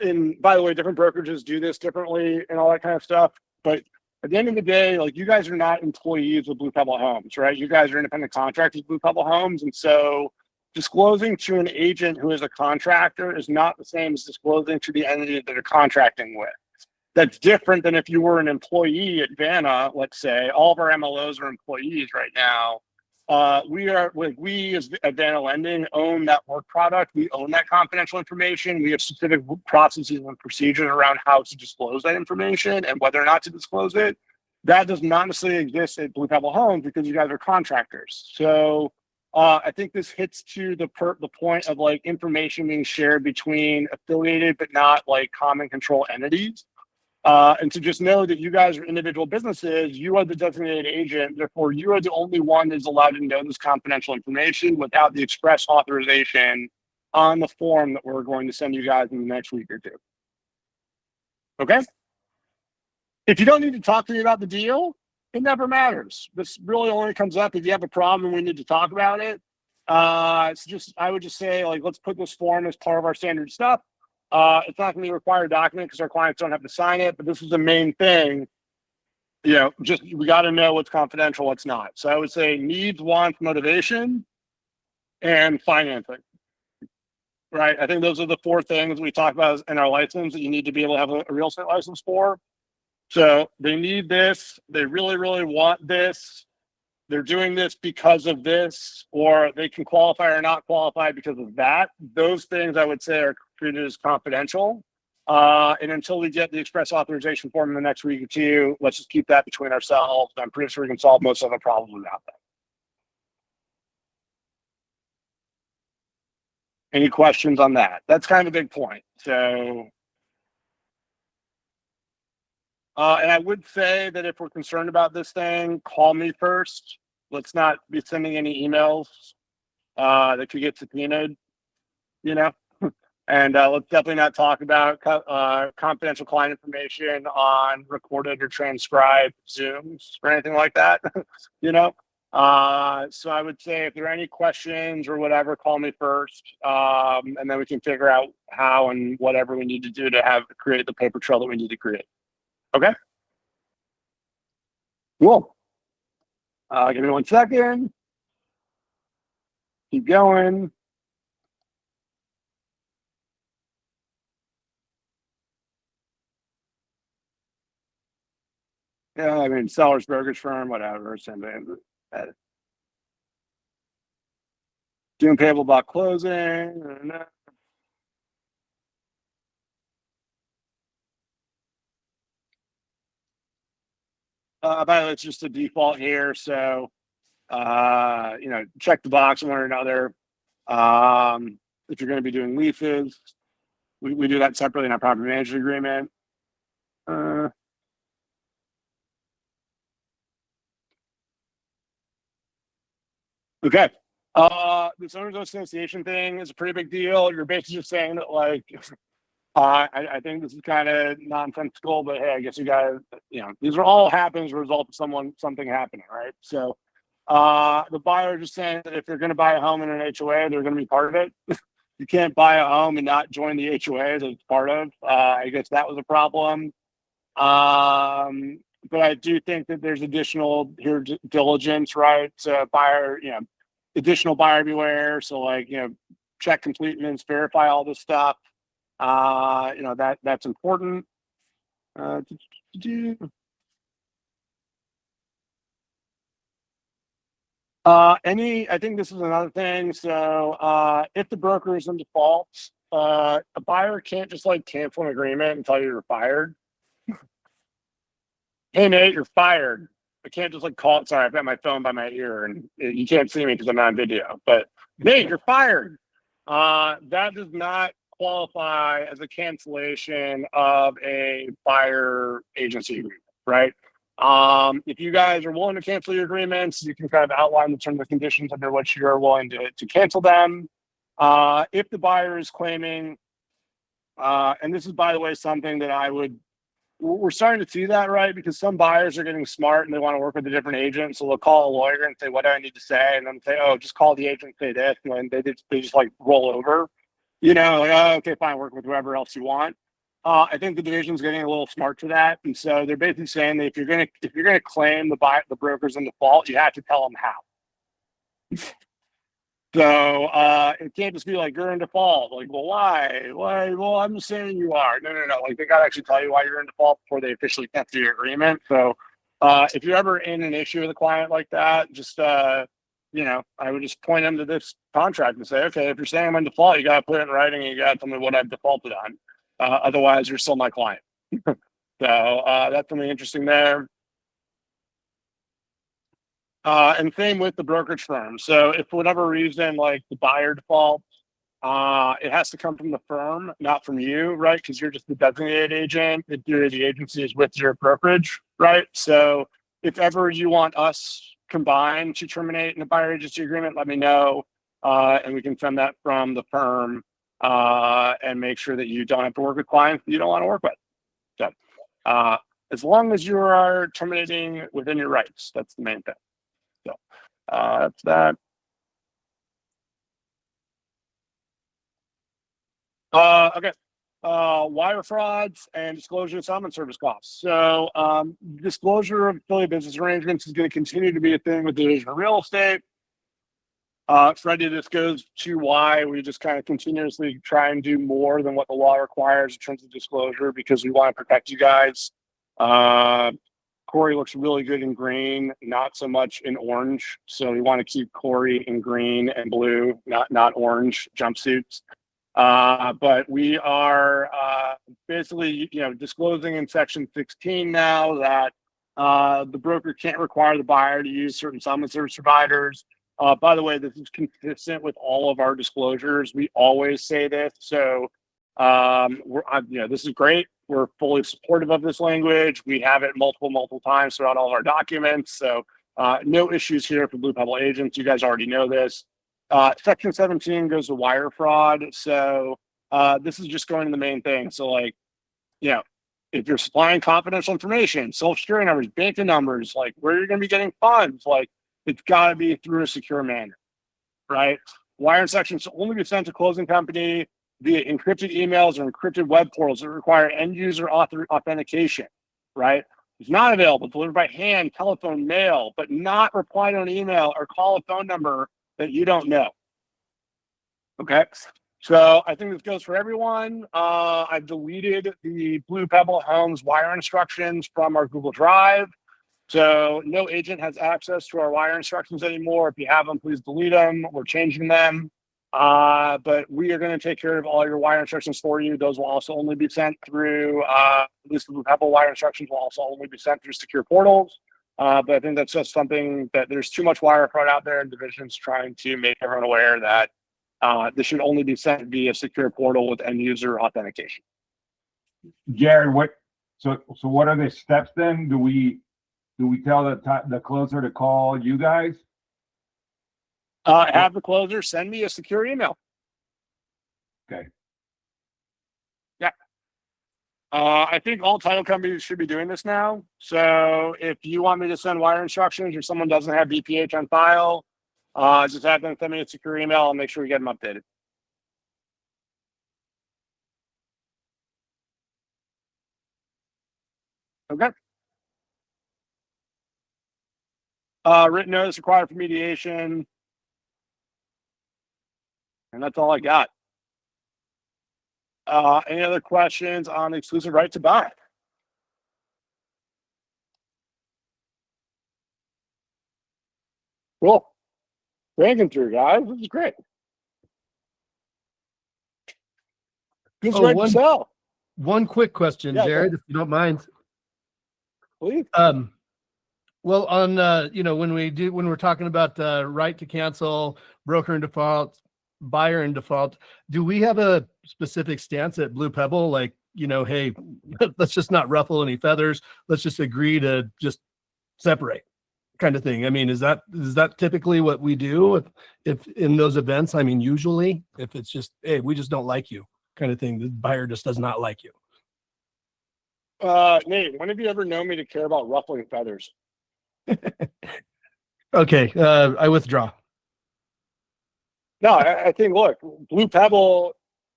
and by the way, different brokerages do this differently and all that kind of stuff. But at the end of the day, you guys are not employees of Blue Pebble Homes, right? You guys are independent contractors of Blue Pebble Homes. And so disclosing to an agent who is a contractor is not the same as disclosing to the entity that they're contracting with. That's different than if you were an employee at Vanna, let's say. All of our MLOs are employees right now. We as at Vanna Lending own that work product. We own that confidential information. We have specific processes and procedures around how to disclose that information and whether or not to disclose it. That does not necessarily exist at Blue Pebble Homes because you guys are contractors. So I think this hits to the point of information being shared between affiliated but not common control entities. And so just know that you guys are individual businesses. You are the designated agent. Therefore, you are the only one that's allowed to know this confidential information without the express authorization on the form that we're going to send you guys in the next week or two. Okay? If you don't need to talk to me about the deal, it never matters. This really only comes up if you have a problem and we need to talk about it. I would just say, let's put this form as part of our standard stuff. It's not going to be a required document because our clients don't have to sign it, but this is the main thing. We got to know what's confidential, what's not. So I would say needs, wants, motivation, and financing. Right? I think those are the four things we talk about in our license that you need to be able to have a real estate license for. So they need this. They really, really want this. they're doing this because of this, or they can qualify or not qualify because of that. Those things I would say are treated as confidential. And until we get the express authorization form in the next week or two, let's just keep that between ourselves. I'm pretty sure we can solve most of the problems without that. Any questions on that? That's kind of a big point. So, and I would say that if we're concerned about this thing, call me first. Let's not be sending any emails that could get subpoenaed, you know? And let's definitely not talk about confidential client information on recorded or transcribed Zooms or anything like that, you know? So I would say if there are any questions or whatever, call me first. And then we can figure out how and whatever we need to do to create the paper trail that we need to create. Okay? Cool. Give me 1 second. Keep going. Yeah, I mean, seller's brokerage firm, whatever. Same thing. Doing payable block closing. By the way, it's just a default here. So, you know, check the box one or another. If you're going to be doing leases, we do that separately in our property management agreement. Okay. This owners association thing is a pretty big deal. You're basically just saying that, like, I think this is kind of nonsensical, but hey, I guess you guys, you know, these are all happen as a result of something happening, right? So, the buyer just saying that if they're going to buy a home in an HOA, they're going to be part of it. You can't buy a home and not join the HOA that it's part of. I guess that was a problem. But I do think that there's additional diligence, right? So buyer, you know, additional buyer beware. So, like, you know, check completeness, verify all this stuff. You know, that's important. I think this is another thing. So, if the broker is in default, a buyer can't just like cancel an agreement and tell you you're fired. Hey, Nate, you're fired. I can't just like call it. Sorry, I've got my phone by my ear and you can't see me because I'm on video. But Nate, you're fired. That does not qualify as a cancellation of a buyer agency agreement, right? If you guys are willing to cancel your agreements, you can kind of outline the terms and conditions under which you're willing to cancel them. If the buyer is claiming, and this is, by the way, something that we're starting to see that, right? Because some buyers are getting smart and they want to work with a different agent. So they'll call a lawyer and say, what do I need to say? And then say, oh, just call the agent, say this. And then they just like roll over, you know, like, oh, okay, fine, work with whoever else you want. I think the division's getting a little smart to that. And so they're basically saying that if you're gonna claim the broker's in default, you have to tell them how. So it can't just be like you're in default. Like, well, why? Why? Well, I'm just saying you are. No. Like, they gotta actually tell you why you're in default before they officially cancel your agreement. So if you're ever in an issue with a client like that, just you know, I would just point them to this contract and say, okay, if you're saying I'm in default, you gotta put it in writing and you gotta tell me what I've defaulted on. Otherwise, you're still my client. So that's something interesting there. And same with the brokerage firm. So if for whatever reason, like the buyer defaults, it has to come from the firm, not from you, right? Because you're just the designated agent. The agency is with your brokerage, right? So if ever you want us combined to terminate in a buyer agency agreement, let me know, and we can send that from the firm and make sure that you don't have to work with clients that you don't want to work with. So as long as you are terminating within your rights, that's the main thing. So that's that. Okay. Wire frauds and disclosure of settlement service costs. So disclosure of affiliate business arrangements is going to continue to be a thing with the division of real estate. Freddie, this goes to why we just kind of continuously try and do more than what the law requires in terms of disclosure, because we want to protect you guys. Corey looks really good in green, not so much in orange. So we want to keep Corey in green and blue, not orange jumpsuits. But we are basically, disclosing in section 16 now that the broker can't require the buyer to use certain settlement service providers. By the way, this is consistent with all of our disclosures. We always say this. So, this is great. We're fully supportive of this language. We have it multiple times throughout all of our documents. So, no issues here for Blue Pebble agents. You guys already know this. Section 17 goes to wire fraud. So, this is just going to the main thing. So, if you're supplying confidential information, social security numbers, banking numbers, like where you're going to be getting funds, it's got to be through a secure manner, right? Wire instructions only be sent to closing company via encrypted emails or encrypted web portals that require end user authentication, right? It's not available, delivered by hand, telephone, mail, but not reply to an email or call a phone number that you don't know. Okay. So I think this goes for everyone. I've deleted the Blue Pebble Homes wire instructions from our Google Drive. So no agent has access to our wire instructions anymore. If you have them, please delete them. We're changing them. But we are going to take care of all your wire instructions for you. Those will also only be sent through, at least the Blue Pebble wire instructions will also only be sent through secure portals. But I think that's just something that there's too much wire fraud out there, and divisions trying to make everyone aware that this should only be sent via secure portal with end user authentication. Jared, so what are the steps then? Do we tell the closer to call you guys? Have the closer send me a secure email. Okay. Yeah. I think all title companies should be doing this now. So if you want me to send wire instructions or someone doesn't have BPH on file, just have them send me a secure email. I'll make sure we get them updated. Okay. Written notice required for mediation. And that's all I got. Any other questions on the exclusive right to buy? Cool. Ranking through, guys. This is great. Exclusive right to sell. One quick question, Yeah, Jared, if you don't mind. Please. Well, on when we're talking about right to cancel, broker in default, buyer in default, do we have a specific stance at Blue Pebble? Like, hey, let's just not ruffle any feathers. Let's just agree to just separate, kind of thing. I mean, is that typically what we do if in those events? I mean, usually if it's just, hey, we just don't like you, kind of thing. The buyer just does not like you. Nate, when have you ever known me to care about ruffling feathers? Okay, I withdraw. No, I think, look, Blue Pebble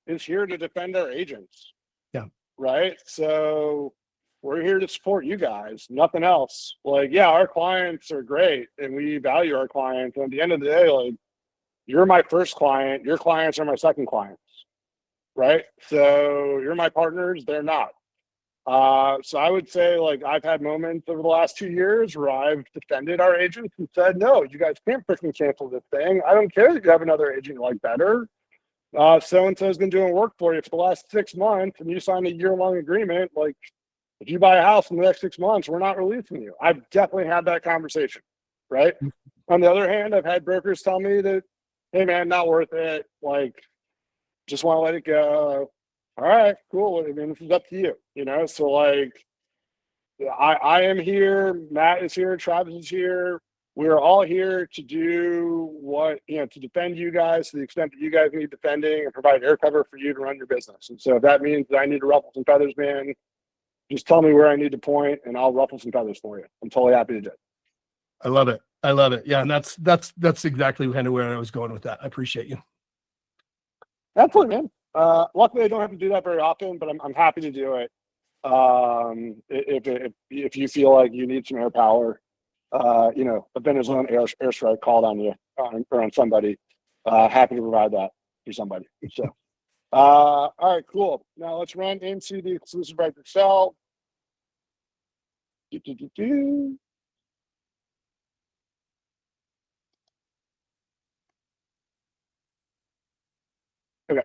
is here to defend our agents. Yeah. Right. So we're here to support you guys, nothing else. Our clients are great and we value our clients. And at the end of the day, you're my first client, your clients are my second clients. Right. So you're my partners, they're not. So I would say, I've had moments over the last 2 years where I've defended our agents and said, no, you guys can't freaking cancel this thing. I don't care that you have another agent you like better. So-and-so's been doing work for you for the last 6 months and you signed a year-long agreement. If you buy a house in the next 6 months, we're not releasing you. I've definitely had that conversation, right? On the other hand, I've had brokers tell me that, hey man, not worth it. Just want to let it go. All right, cool. I mean, this is up to you, So I am here. Matt is here. Travis is here. We're all here to do what, to defend you guys to the extent that you guys need defending and provide air cover for you to run your business. And so if that means that I need to ruffle some feathers, man, just tell me where I need to point and I'll ruffle some feathers for you. I'm totally happy to do it. I love it. Yeah. And that's exactly kind of where I was going with that. I appreciate you. Absolutely, man. Luckily I don't have to do that very often, but I'm happy to do it. If you feel like you need some air power, a Venezuelan airstrike called on you or on somebody, happy to provide that for somebody. So, all right, cool. Now let's run into the exclusive right to sell. Do. Okay.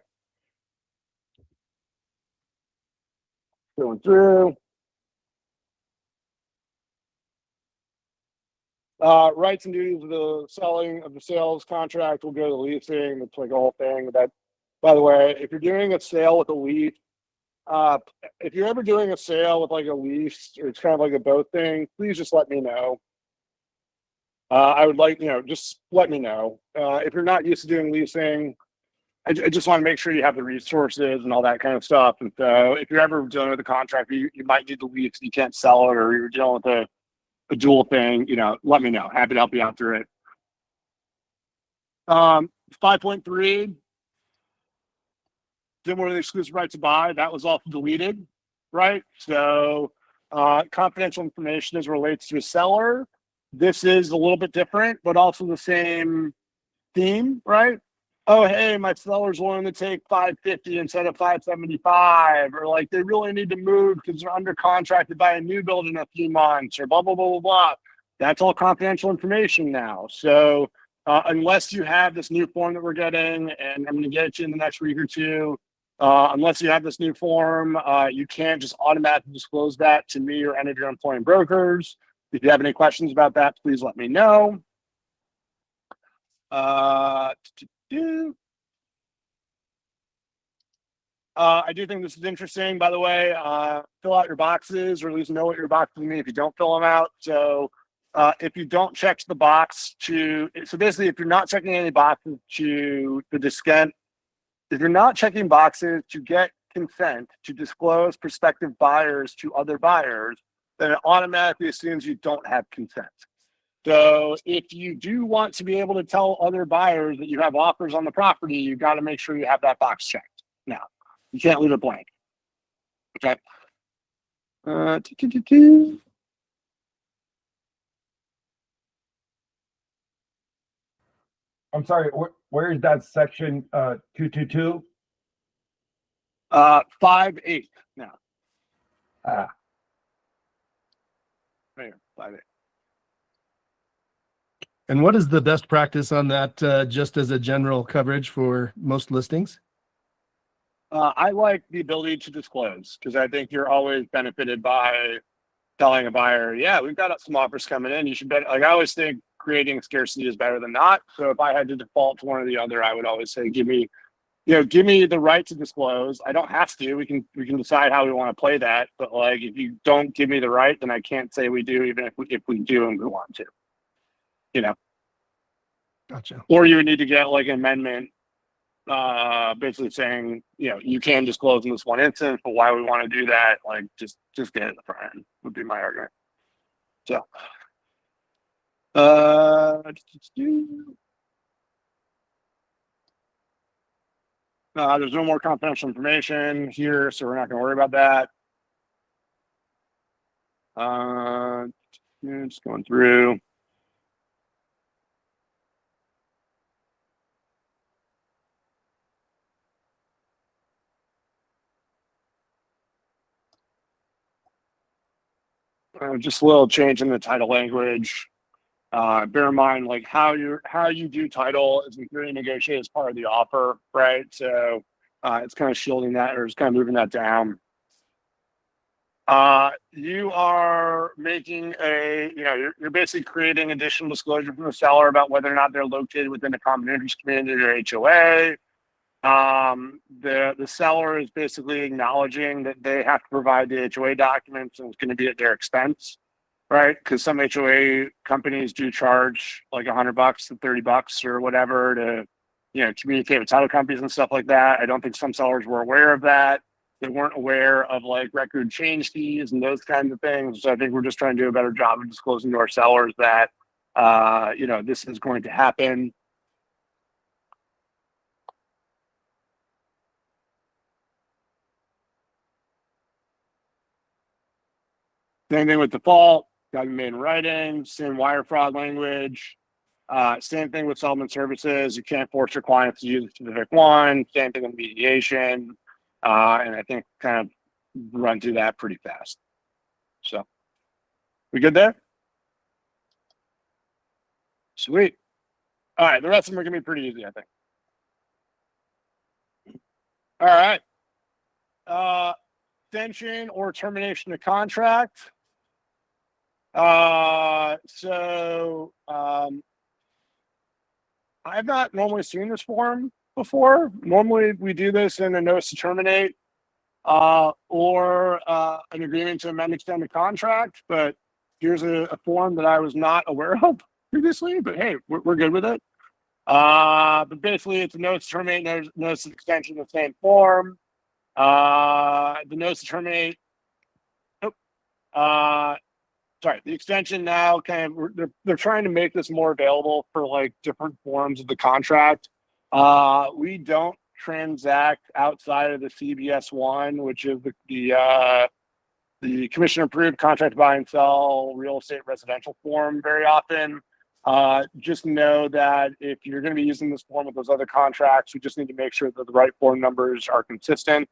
Going through. Rights and duties of the selling of the sales contract will go to the leasing. It's like a whole thing. That, by the way, if you're doing a sale with a lease, if you're ever doing a sale with like a lease or it's kind of like a boat thing, please just let me know. I would like, just let me know. If you're not used to doing leasing, I just want to make sure you have the resources and all that kind of stuff. And so if you're ever dealing with a contract, you might need to lease, you can't sell it, or you're dealing with a dual thing, let me know. Happy to help you out through it. 5.3, similar to the exclusive right to buy, that was also deleted, right? So confidential information as it relates to a seller. This is a little bit different, but also the same theme, right? Oh, hey, my seller's willing to take 550 instead of 575, or like they really need to move because they're under contract to buy a new build in a few months, or blah, blah, blah, blah, blah. That's all confidential information now. So unless you have this new form that we're getting, and I'm going to get it to you in the next week or two, unless you have this new form, you can't just automatically disclose that to me or any of your employing brokers. If you have any questions about that, please let me know. I do think this is interesting, by the way. Fill out your boxes, or at least know what your boxes mean if you don't fill them out. So if you don't check the box so basically, if you're not checking any boxes to the discount, if you're not checking boxes to get consent to disclose prospective buyers to other buyers, then it automatically assumes you don't have consent. So if you do want to be able to tell other buyers that you have offers on the property, you got to make sure you have that box checked. Now, you can't leave it blank. Okay. I'm sorry, where is that section 222? 5.8 now. Ah, Right here, 5.8. And what is the best practice on that, just as a general coverage for most listings? I like the ability to disclose, because I think you're always benefited by telling a buyer, yeah, we've got some offers coming in. You should bet. Like, I always think creating scarcity is better than not. So if I had to default to one or the other, I would always say, give me the right to disclose. I don't have to. We can decide how we want to play that. But like, if you don't give me the right, then I can't say we do, even if we do and we want to. Gotcha. Or you would need to get like an amendment, basically saying, you can disclose in this one instance, but why we want to do that, like just get it in the front end would be my argument. So there's no more confidential information here, so we're not going to worry about that. Just going through. Just a little change in the title language. Bear in mind, like how you do title is really negotiated as part of the offer, right? So it's kind of shielding that, or it's kind of moving that down. You are making you're basically creating additional disclosure from the seller about whether or not they're located within a common interest community or HOA. The seller is basically acknowledging that they have to provide the HOA documents, and it's going to be at their expense, right? Because some HOA companies do charge like $100 to $30 or whatever to, communicate with title companies and stuff like that. I don't think some sellers were aware of that. They weren't aware of like record change fees and those kinds of things. So I think we're just trying to do a better job of disclosing to our sellers that, this is going to happen. Same thing with default, got to be made in writing, same wire fraud language. Same thing with settlement services. You can't force your clients to use a specific one. Same thing with mediation. And I think kind of run through that pretty fast. So We good there? Sweet. All right, the rest of them are gonna be pretty easy, I think. All right. Extension or termination of contract. I've not normally seen this form before. Normally we do this in a notice to terminate or an agreement to amend, extend the contract, but here's a form that I was not aware of previously, but hey, we're good with it. But basically it's a notice to terminate, notice of extension of the same form. The notice to terminate, sorry, the extension now kind of, they're trying to make this more available for like different forms of the contract. We don't transact outside of the CBS one, which is the commission approved contract to buy and sell real estate residential form very often. Just know that if you're going to be using this form with those other contracts, we just need to make sure that the right form numbers are consistent.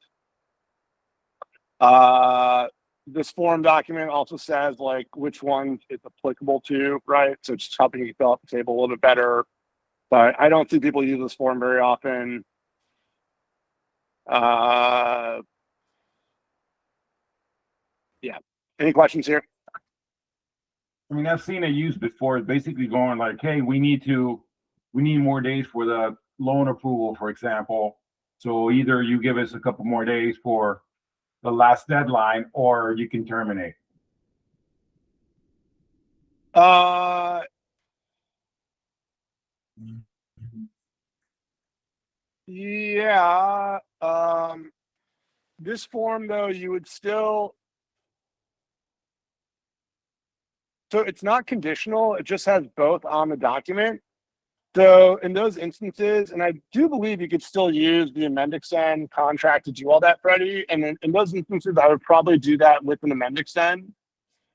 This form document also says like which one it's applicable to, right? So it's just helping you fill out the table a little bit better. But I don't see people use this form very often. Yeah. Any questions here? I mean, I've seen it used before. It's basically going like, hey, we need more days for the loan approval, for example. So either you give us a couple more days for the last deadline, or you can terminate. Yeah. This form though, you would still, so it's not conditional, it just has both on the document. So in those instances, and I do believe you could still use the amend extend contract to do all that, Freddie. And then in those instances, I would probably do that with an amend extend.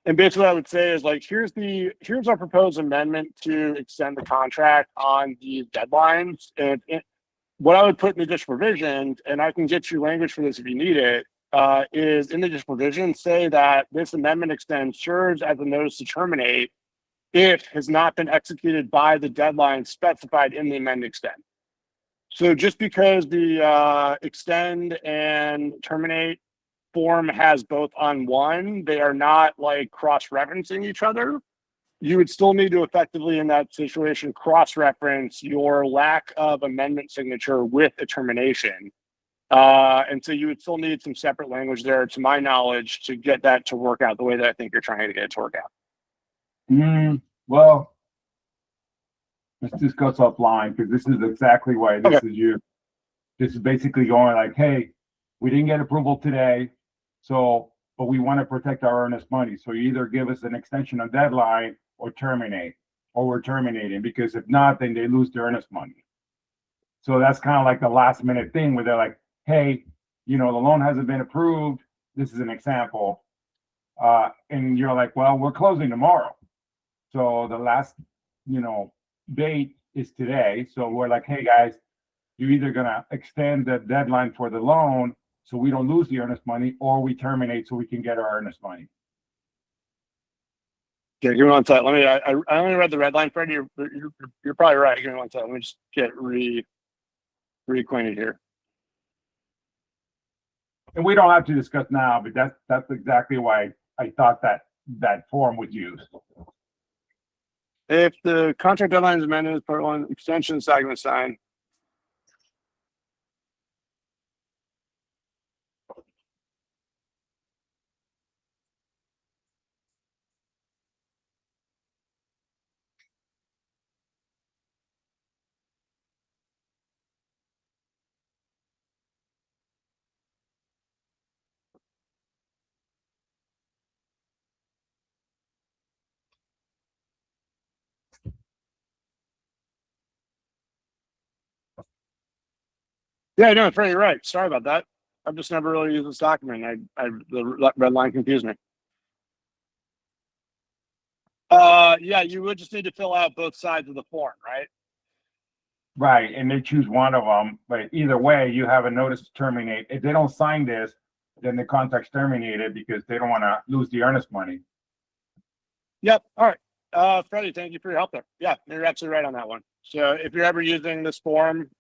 And basically what I would say is like, here's our proposed amendment to extend the contract on these deadlines. And what I would put in the additional provisions, and I can get you language for this if you need it, is in the additional provisions say that this amendment extend serves as a notice to terminate if has not been executed by the deadline specified in the amend extend. So just because the extend and terminate form has both on one, they are not like cross-referencing each other. You would still need to effectively in that situation cross-reference your lack of amendment signature with a termination. And so you would still need some separate language there, to my knowledge, to get that to work out the way that I think you're trying to get it to work out. Well, let's discuss offline, because this is exactly why this is used. This is basically going like, hey, we didn't get approval today, but we want to protect our earnest money. So you either give us an extension of deadline or terminate, or we're terminating, because if not, then they lose their earnest money. So that's kind of like the last minute thing where they're like, hey, the loan hasn't been approved. This is an example. And you're like, well, we're closing tomorrow. So the last, date is today. So we're like, hey guys, you're either gonna extend the deadline for the loan so we don't lose the earnest money, or we terminate so we can get our earnest money. Okay, give me one second. I only read the red line, Freddie. You're probably right. Give me one second. Let me just get reacquainted here. And we don't have to discuss now, but that's exactly why I thought that form was used. If the contract deadline is amended as part one, extension document signed. Yeah, no, Freddie, you're right. Sorry about that. I've just never really used this document. The red line confused me. Yeah, you would just need to fill out both sides of the form, right? Right, and they choose one of them, but either way, you have a notice to terminate. If they don't sign this, then the contract's terminated because they don't want to lose the earnest money. Yep. All right. Freddie, thank you for your help there. Yeah, you're absolutely right on that one. So if you're ever using this form,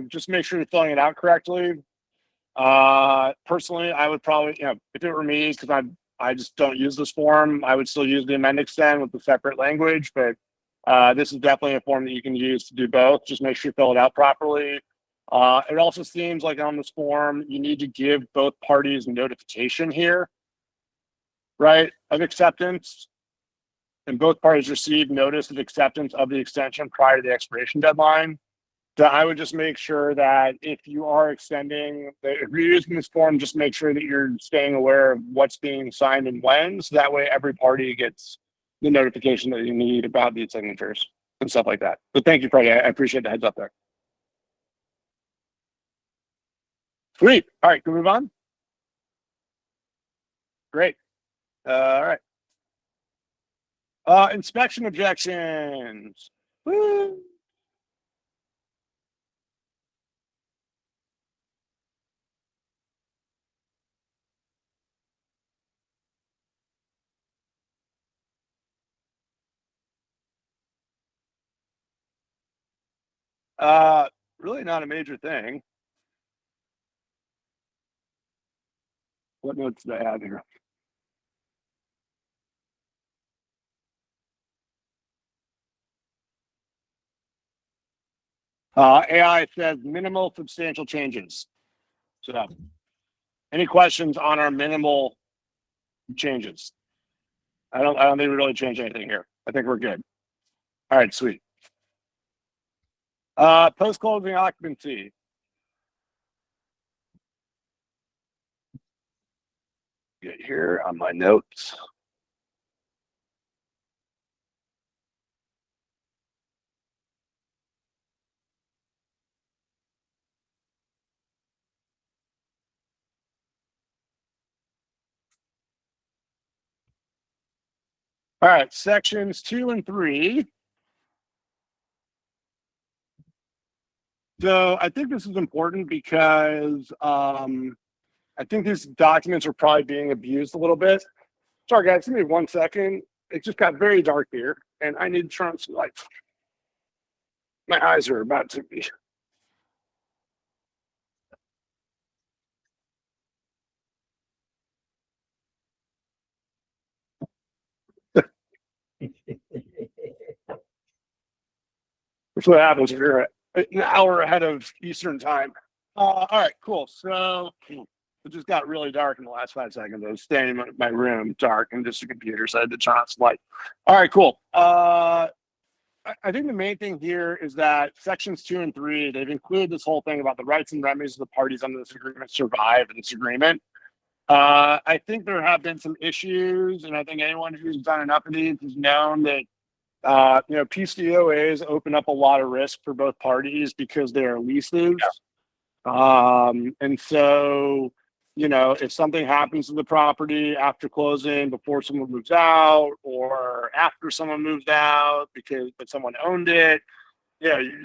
just make sure you're filling it out correctly. Personally, I would probably, if it were me, because I just don't use this form, I would still use the amend extend with the separate language, but this is definitely a form that you can use to do both. Just make sure you fill it out properly. It also seems like on this form, you need to give both parties notification here, right, of acceptance. And both parties receive notice of acceptance of the extension prior to the expiration deadline. So I would just make sure that if you are extending, if you're using this form, just make sure that you're staying aware of what's being signed and when, so that way every party gets the notification that you need about the signatures and stuff like that. But thank you, Freddie. I appreciate the heads up there. Sweet. All right, can we move on? Great. All right. Inspection objections. Woo. Really not a major thing. What notes do I have here? AI says minimal substantial changes. So any questions on our minimal changes? I don't think we really changed anything here. I think we're good. All right, sweet. Post-closing occupancy. Get here on my notes. All right, sections 2 and 3. So I think this is important because I think these documents are probably being abused a little bit. Sorry, guys, give me 1 second. It just got very dark here, and I need to turn on some lights. My eyes are about to be. That's what happens if you're an hour ahead of Eastern time. All right, cool. So it just got really dark in the last 5 seconds. I was standing in my room, dark, and just a computer, so I had to turn on some light. All right, cool. I think the main thing here is that sections 2 and 3, they've included this whole thing about the rights and remedies of the parties under this agreement survive in this agreement. I think there have been some issues, and I think anyone who's done enough of these has known that PCOAs open up a lot of risk for both parties because they are leases. And so, if something happens to the property after closing, before someone moves out, or after someone moves out but someone owned it,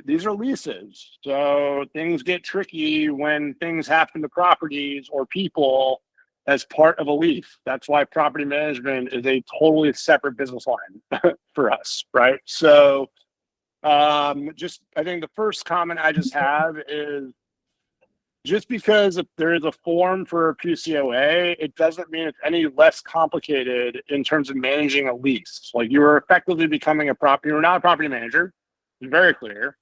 these are leases. So things get tricky when things happen to properties or people as part of a lease. That's why property management is a totally separate business line for us, right? So I think the first comment I just have is, just because if there is a form for a PCOA, it doesn't mean it's any less complicated in terms of managing a lease. Like, you are effectively becoming you're not a property manager, it's very clear,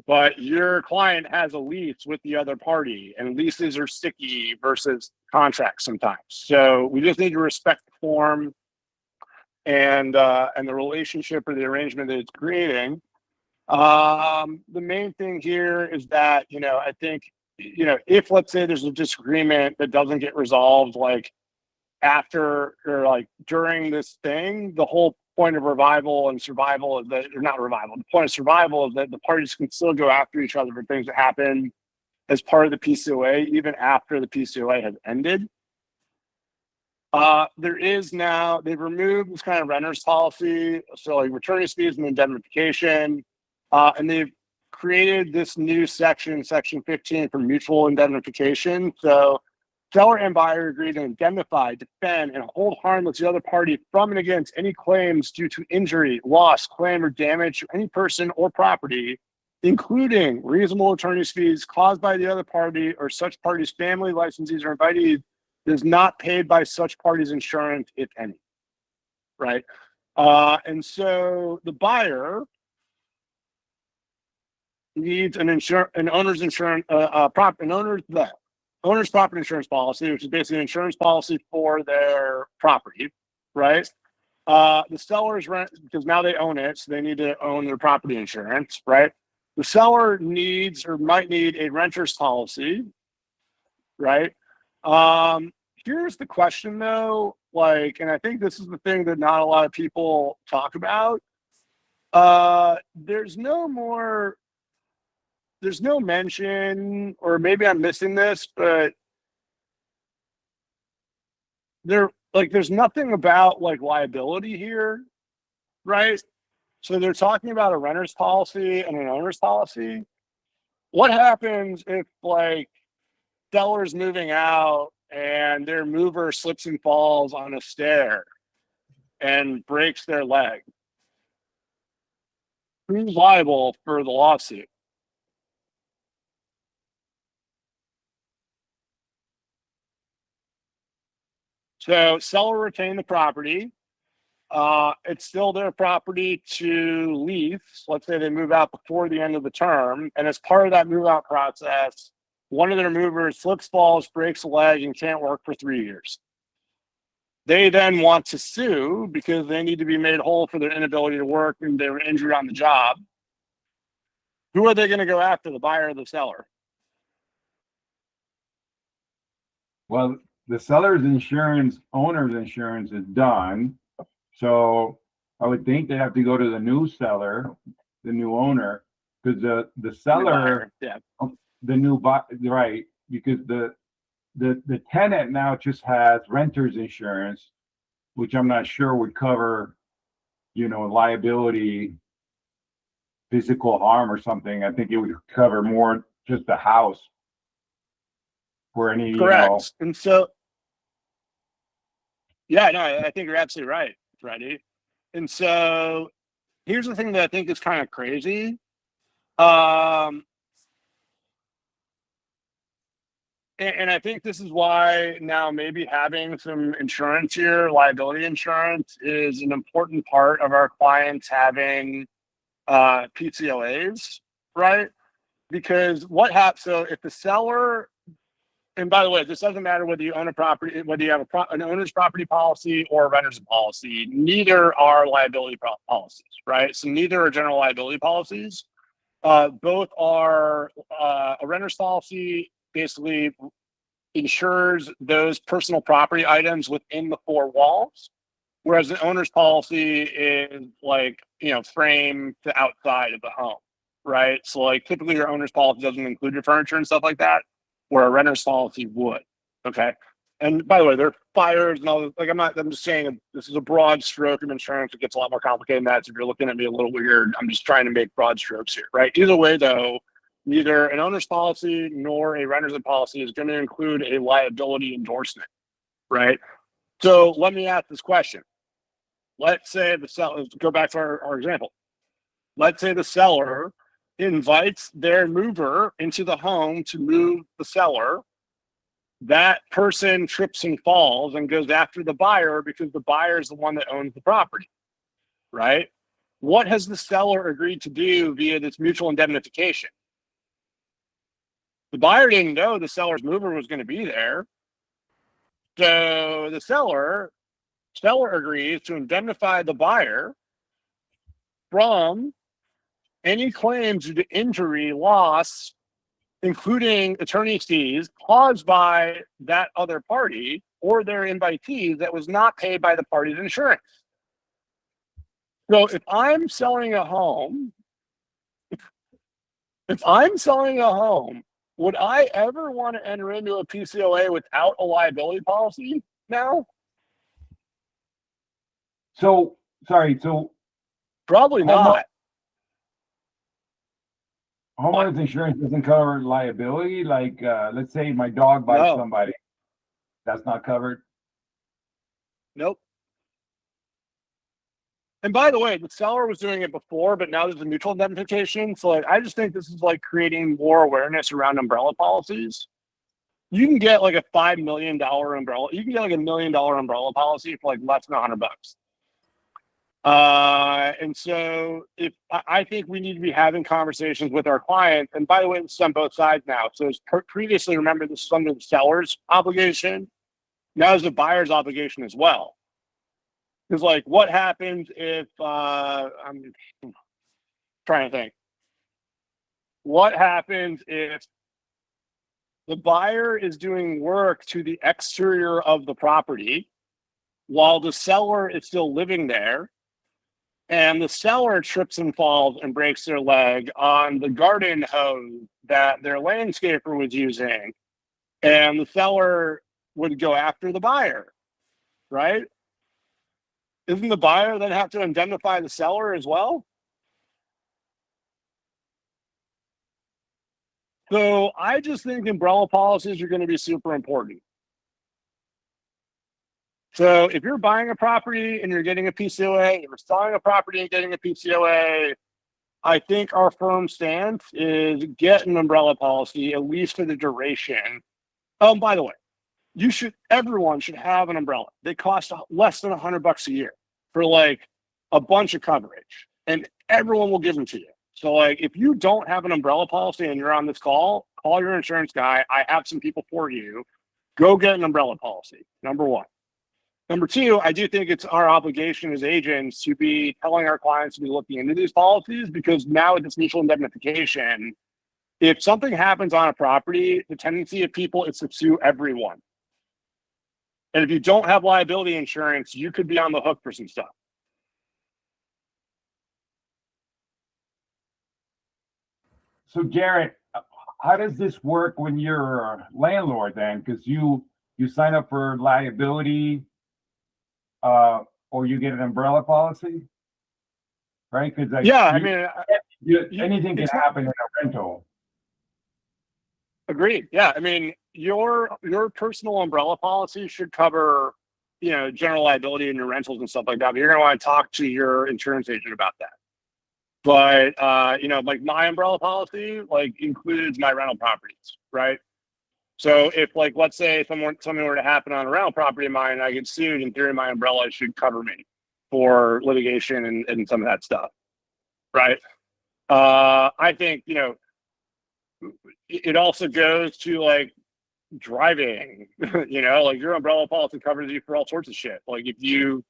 but your client has a lease with the other party, and leases are sticky versus contracts sometimes. So we just need to respect the form and the relationship or the arrangement that it's creating. The main thing here is that, I think, if, let's say, there's a disagreement that doesn't get resolved, like after or like during this thing, the whole point of revival and survival is that, or not revival, the point of survival is that the parties can still go after each other for things that happen as part of the PCOA, even after the PCOA has ended. There is now, they've removed this kind of renter's policy, so like return fees and indemnification, and they've created this new section 15, for mutual indemnification. So Seller and buyer agree to indemnify, defend, and hold harmless the other party from and against any claims due to injury, loss, claim, or damage to any person or property, including reasonable attorney's fees caused by the other party or such party's family, licensees, or invitees, is not paid by such party's insurance, if any. Right? And so the buyer needs an owner's insurance, owner's property insurance policy, which is basically an insurance policy for their property, right? The seller's rent, because now they own it, so they need to own their property insurance, right? The seller needs or might need a renter's policy, right? Here's the question though, like, and I think this is the thing that not a lot of people talk about. There's no mention, or maybe I'm missing this, but there's nothing about like liability here, right? So they're talking about a renter's policy and an owner's policy. What happens if like seller's moving out and their mover slips and falls on a stair and breaks their leg? Who's liable for the lawsuit? So seller retained the property. It's still their property to lease. Let's say they move out before the end of the term. And as part of that move out process, one of their movers slips, falls, breaks a leg, and can't work for 3 years. They then want to sue because they need to be made whole for their inability to work and they were injured on the job. Who are they going to go after, the buyer or the seller? Well, the seller's insurance, owner's insurance is done. So I would think they have to go to the new seller, the new owner, because the seller, Yeah. the new buyer, right? Because the tenant now just has renter's insurance, which I'm not sure would cover, liability, physical harm or something. I think it would cover more just the house for any, Correct. And so, yeah, no, I think you're absolutely right, Freddie. And so here's the thing that I think is kind of crazy. And I think this is why now maybe having some insurance here, liability insurance, is an important part of our clients having PCLAs, right? Because what happens, so if the seller, and by the way, this doesn't matter whether you own a property, whether you have an owner's property policy or a renter's policy, neither are liability policies, right? So neither are general liability policies. Both are a renter's policy basically insures those personal property items within the four walls, whereas the owner's policy is like, frame to outside of the home, right? So like typically your owner's policy doesn't include your furniture and stuff like that, where a renter's policy would. Okay. And by the way, there are fires and all this. Like I'm just saying this is a broad stroke of insurance. It gets a lot more complicated than that. So if you're looking at me a little weird, I'm just trying to make broad strokes here, right? Either way though, neither an owner's policy nor a renter's policy is going to include a liability endorsement, right? So let me ask this question. Let's say the seller, let's go back to our example. Let's say the seller invites their mover into the home to move the seller. That person trips and falls and goes after the buyer because the buyer is the one that owns the property, right? What has the seller agreed to do via this mutual indemnification? The buyer didn't know the seller's mover was going to be there. So the seller agrees to indemnify the buyer from any claims due to injury, loss, including attorney's fees caused by that other party or their invitee that was not paid by the party's insurance. So if I'm selling a home, would I ever want to enter into a PCOA without a liability policy now? So, sorry, so Probably not. homeowner's insurance doesn't cover liability? Like, let's say my dog bites No. somebody. That's not covered? Nope. And by the way, the seller was doing it before, but now there's a mutual indemnification. So like, I just think this is like creating more awareness around umbrella policies. You can get like a $5 million umbrella. You can get like $1 million umbrella policy for like less than $100. And so if I think we need to be having conversations with our clients, and by the way, this is on both sides now. So as previously, remember, this is under the seller's obligation. Now it's the buyer's obligation as well. Because like, what happens if I'm trying to think? What happens if the buyer is doing work to the exterior of the property while the seller is still living there, and the seller trips and falls and breaks their leg on the garden hose that their landscaper was using, and the seller would go after the buyer, right? Isn't the buyer then have to indemnify the seller as well? So I just think umbrella policies are going to be super important. So if you're buying a property and you're getting a PCOA, if you're selling a property and getting a PCOA, I think our firm stance is get an umbrella policy, at least for the duration. By the way, everyone should have an umbrella. They cost less than $100 a year for like a bunch of coverage, and everyone will give them to you. So like, if you don't have an umbrella policy and you're on this call your insurance guy. I have some people for you. Go get an umbrella policy, number one. Number two, I do think it's our obligation as agents to be telling our clients to be looking into these policies, because now with this mutual indemnification, if something happens on a property, the tendency of people is to sue everyone. And if you don't have liability insurance, you could be on the hook for some stuff. So Garrett, how does this work when you're a landlord then? Because you sign up for liability, or you get an umbrella policy, right? Because anything can happen in a rental. Agreed. Yeah, I mean, your personal umbrella policy should cover, general liability and your rentals and stuff like that. But you're going to want to talk to your insurance agent about that. But like my umbrella policy like includes my rental properties, right? So if like, let's say something were to happen on a rental property of mine and I get sued, in theory my umbrella should cover me for litigation and some of that stuff, right? I think it also goes to like driving. Like your umbrella policy covers you for all sorts of shit. Like if you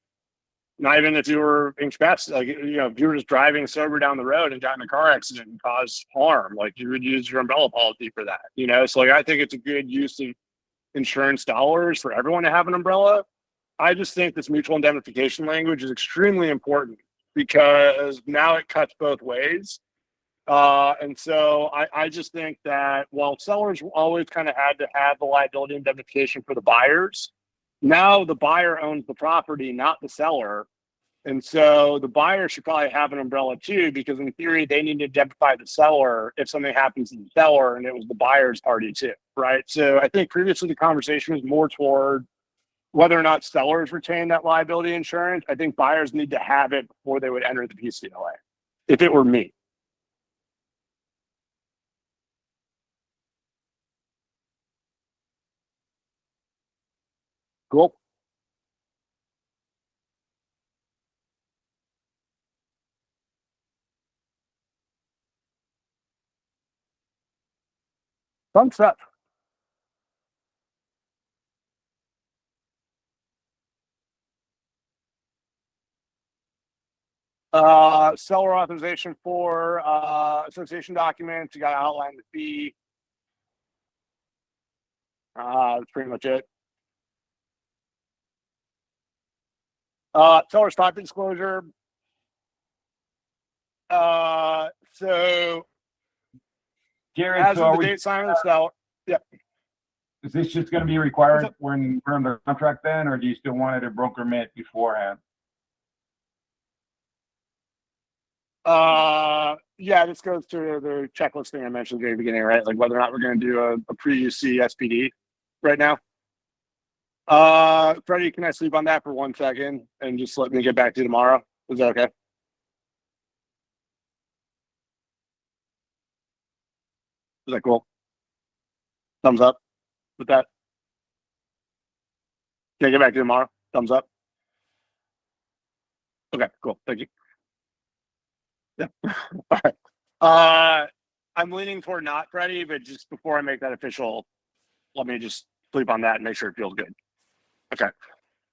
were incapacitated, like if you were just driving sober down the road and got in a car accident and caused harm, like you would use your umbrella policy for that. So like I think it's a good use of insurance dollars for everyone to have an umbrella. I just think this mutual indemnification language is extremely important, because now it cuts both ways. And so I just think that while sellers always kind of had to have the liability indemnification for the buyers, now the buyer owns the property, not the seller. And so the buyer should probably have an umbrella too, because in theory, they need to indemnify the seller if something happens to the seller and it was the buyer's party too, right? So I think previously the conversation was more toward whether or not sellers retain that liability insurance. I think buyers need to have it before they would enter the PCOA, if it were me. Cool. Fun stuff. Seller authorization for association documents. You got to outline the fee. That's pretty much it. Seller's property disclosure. So Garrett, as of the date signed with the seller. Yeah. Is this just going to be required when we're under contract then, or do you still want it a broker mint beforehand? Yeah, this goes to the checklist thing I mentioned at the very beginning, right? Like whether or not we're going to do a pre-UC SPD right now. Freddie, can I sleep on that for 1 second and just let me get back to you tomorrow? Is that okay? Is that cool? Thumbs up with that. Can I get back to you tomorrow? Thumbs up. Okay, cool. Thank you. Yeah. All right. I'm leaning toward not Freddie, but just before I make that official, let me just sleep on that and make sure it feels good. Okay.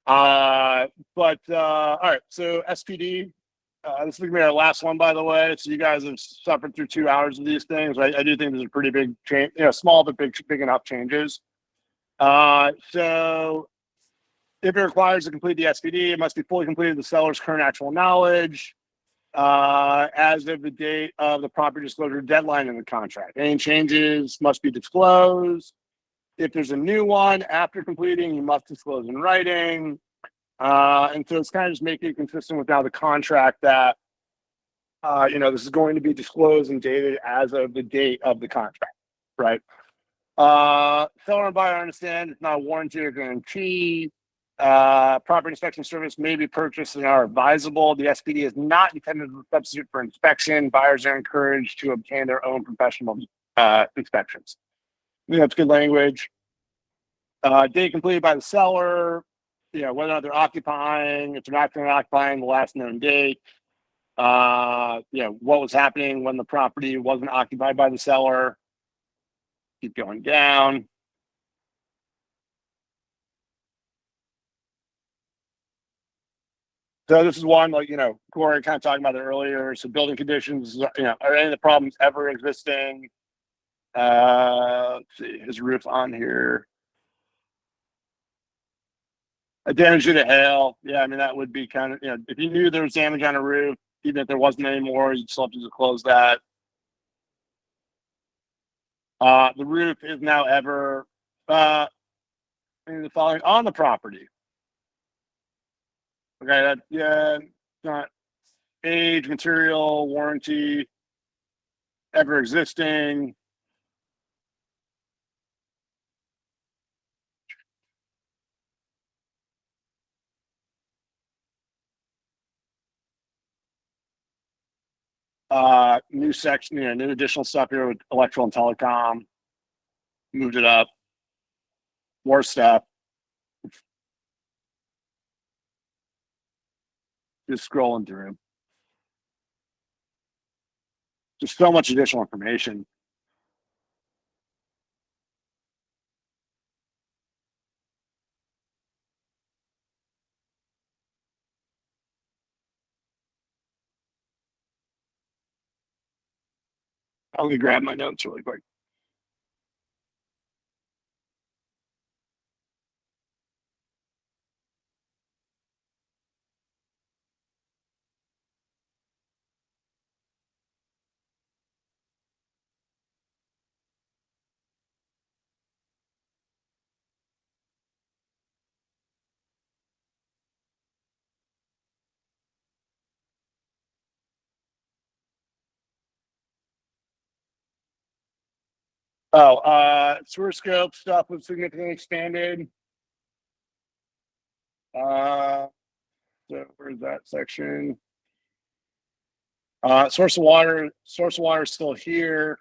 All right. So SPD, this is gonna be our last one, by the way. So you guys have suffered through 2 hours of these things. I do think there's a pretty big change, small but big enough changes. So if it requires to complete the SPD, it must be fully completed with the seller's current actual knowledge as of the date of the property disclosure deadline in the contract. Any changes must be disclosed. If there's a new one after completing, you must disclose in writing. And so it's kind of just making it consistent with now the contract that, this is going to be disclosed and dated as of the date of the contract, right? Seller and buyer understand it's not a warranty or guarantee. Property inspection service may be purchased and are advisable. The SPD is not intended to substitute for inspection. Buyers are encouraged to obtain their own professional inspections. That's good language. Date completed by the seller, whether or not they're occupying, if they're not going to occupying, the last known date. What was happening when the property wasn't occupied by the seller. Keep going down. So this is one, Corey kind of talking about it earlier. So building conditions, are any of the problems ever existing? Let's see, his roof on here. A damage due to hail. Yeah, I mean, that would be kind of, if you knew there was damage on a roof, even if there wasn't anymore, you'd still have to disclose that. The roof is now ever in the following on the property. Okay, not age, material, warranty, ever existing. New section, new additional stuff here with electrical and telecom. Moved it up. More stuff. Just scrolling through. Just so much additional information. I'm gonna grab my notes really quick. Sewer scope stuff was significantly expanded. So where's that section? Source of water is still here.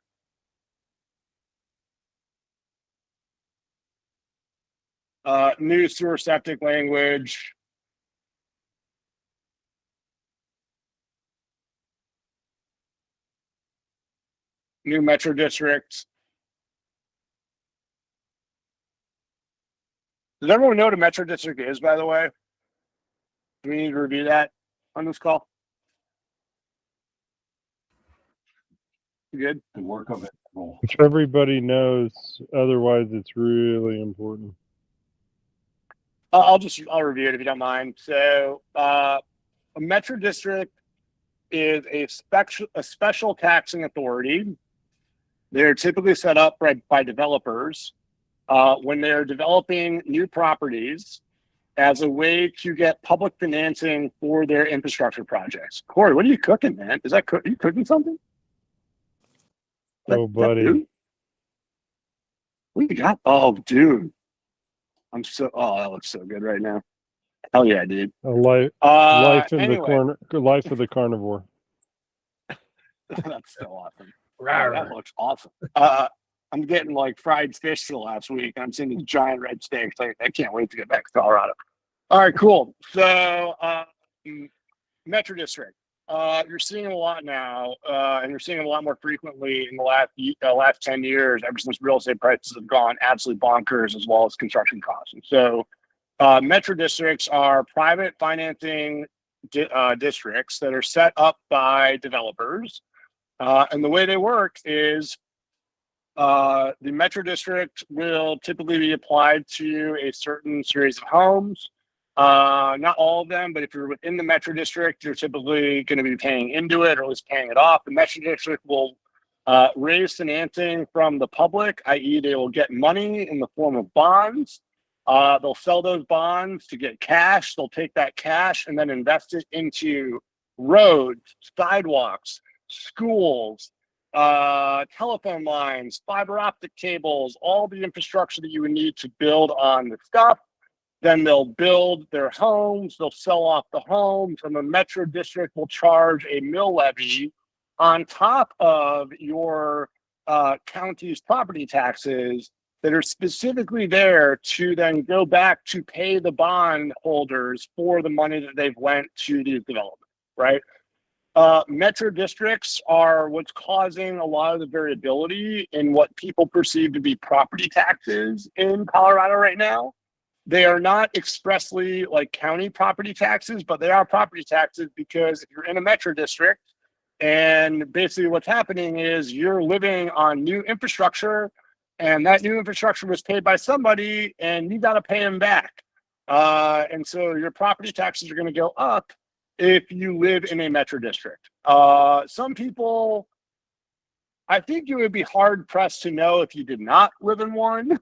New sewer septic language. New metro districts. Does everyone know what a metro district is, by the way? Do we need to review that on this call? You good? The work of it. Which everybody knows, otherwise it's really important. I'll review it if you don't mind. So a metro district is a special taxing authority. They're typically set up by developers when they're developing new properties as a way to get public financing for their infrastructure projects. Corey, what are you cooking, man? Are you cooking something? Oh, buddy. What you got? Oh, dude. that looks so good right now. Hell yeah, dude. A life in the Anyway, corner. Life of the carnivore. that's so awesome. Wow, that looks awesome. I'm getting like fried fish for the last week. I'm seeing these giant red steaks. I can't wait to get back to Colorado. All right, cool. So, Metro District. You're seeing it a lot now, and you're seeing it a lot more frequently in the last 10 years, ever since real estate prices have gone absolutely bonkers, as well as construction costs. And so, Metro districts are private financing districts that are set up by developers. And the way they work is the Metro district will typically be applied to a certain series of homes. Not all of them, but if you're within the Metro district, you're typically going to be paying into it, or at least paying it off. The Metro district will raise financing from the public, i.e. they will get money in the form of bonds. They'll sell those bonds to get cash. They'll take that cash and then invest it into roads, sidewalks, schools, telephone lines, fiber optic cables, all the infrastructure that you would need to build on the stuff. Then they'll build their homes, they'll sell off the homes, and the Metro district will charge a mill levy on top of your county's property taxes that are specifically there to then go back to pay the bond holders for the money that they've lent to these developments, right? Metro districts are what's causing a lot of the variability in what people perceive to be property taxes in Colorado right now. They are not expressly like county property taxes, but they are property taxes because if you're in a Metro district, and basically what's happening is you're living on new infrastructure, and that new infrastructure was paid by somebody, and you got to pay them back. And so your property taxes are going to go up if you live in a Metro district. Some people, I think you would be hard pressed to know if you did not live in one.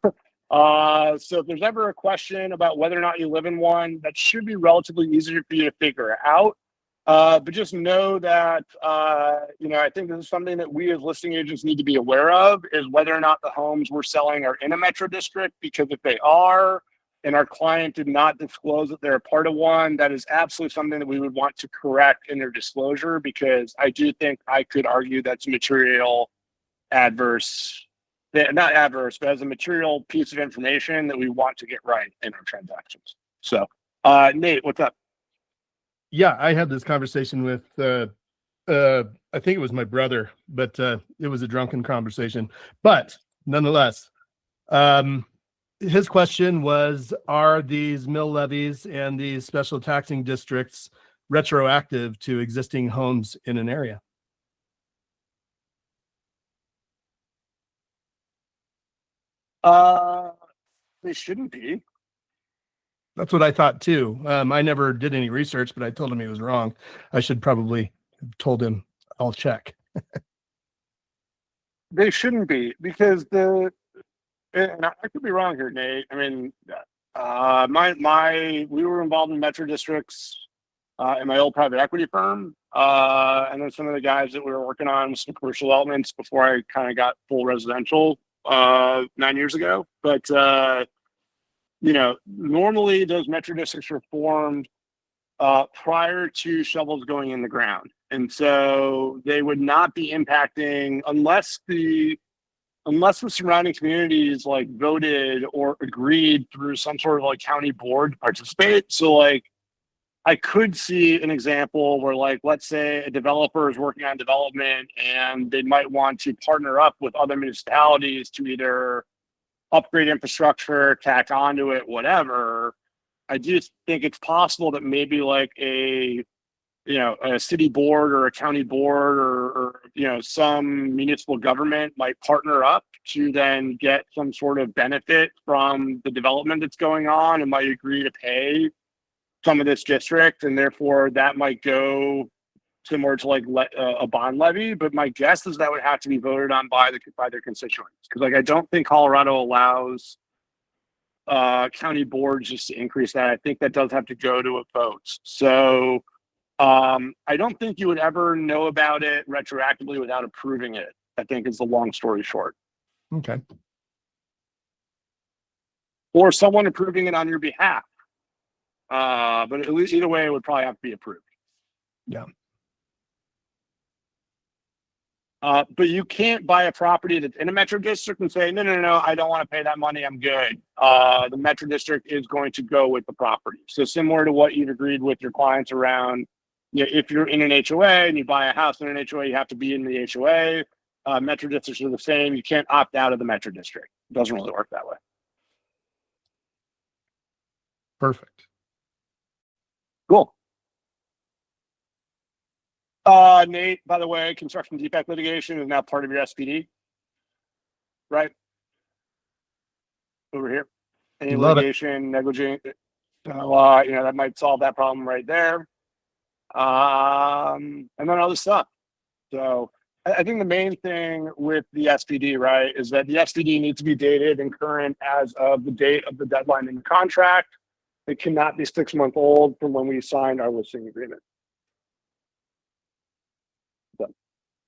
So if there's ever a question about whether or not you live in one, that should be relatively easy for you to figure out. But just know that, I think this is something that we as listing agents need to be aware of, is whether or not the homes we're selling are in a Metro district, because if they are, and our client did not disclose that they're a part of one, that is absolutely something that we would want to correct in their disclosure, because I do think I could argue that's material adverse, not adverse, but as a material piece of information that we want to get right in our transactions. So, Nate, what's up? Yeah, I had this conversation with, I think it was my brother, but it was a drunken conversation. But nonetheless, his question was, are these mill levies and these special taxing districts retroactive to existing homes in an area? They shouldn't be. That's what I thought too. I never did any research, but I told him he was wrong. I should probably have told him I'll check. They shouldn't be, because and I could be wrong here, Nate. I mean, we were involved in Metro districts in my old private equity firm, and then some of the guys that we were working on some commercial developments before I kind of got full residential 9 years ago. But normally those Metro districts are formed prior to shovels going in the ground, and so they would not be impacting unless the surrounding communities like voted or agreed through some sort of like county board to participate. So like I could see an example where, like, let's say a developer is working on development and they might want to partner up with other municipalities to either upgrade infrastructure, tack onto it, whatever. I just think it's possible that maybe like a city board or a county board or some municipal government might partner up to then get some sort of benefit from the development that's going on, and might agree to pay some of this district, and therefore that might go similar to like a bond levy. But my guess is that would have to be voted on by their constituents, because like I don't think Colorado allows county boards just to increase that. I think that does have to go to a vote. So I don't think you would ever know about it retroactively without approving it, I think is the long story short. Okay. or someone approving it on your behalf. But at least either way, it would probably have to be approved. Yeah. But you can't buy a property that's in a metro district and say, no, I don't want to pay that money. I'm good. The metro district is going to go with the property. So similar to what you've agreed with your clients around, if you're in an HOA and you buy a house in an HOA, you have to be in the HOA. Metro districts are the same. You can't opt out of the metro district. It doesn't really work that way. Perfect. Cool. Nate, by the way, construction defect litigation is now part of your SPD, right? Over here. Any Love it. litigation, negligent, so, that might solve that problem right there. And then other stuff. So I think the main thing with the SPD, right, is that the SPD needs to be dated and current as of the date of the deadline in the contract. It cannot be 6 months old from when we signed our listing agreement.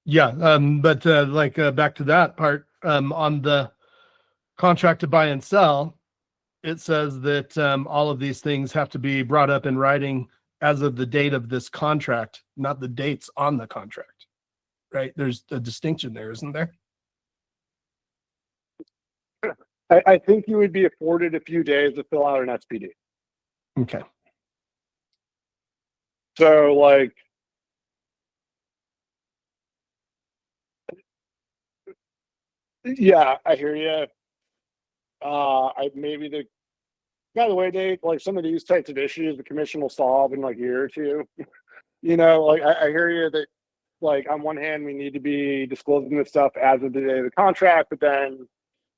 Yeah, but back to that part, on the contract to buy and sell, it says that all of these things have to be brought up in writing as of the date of this contract, not the dates on the contract, right? There's a distinction there, isn't there? I think you would be afforded a few days to fill out an SPD. Okay. So like, yeah, I hear you. By the way, Dave, like some of these types of issues, the commission will solve in like a year or two. I hear you that like on one hand, we need to be disclosing this stuff as of the day of the contract, but then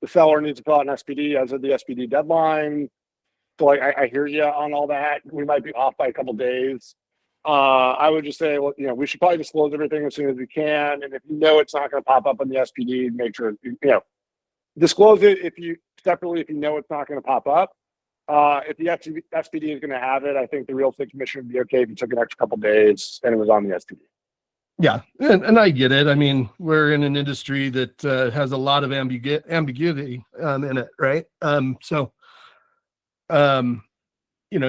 the seller needs to fill out an SPD as of the SPD deadline. So like, I hear you on all that. We might be off by a couple days. I would just say, well, we should probably disclose everything as soon as we can. And if it's not going to pop up on the SPD, make sure, disclose it if you separately, if it's not going to pop up. If the SPD is going to have it, I think the real estate commission would be okay if you took an extra couple days and it was on the SPD. Yeah, and I get it. I mean, we're in an industry that has a lot of ambiguity in it, right?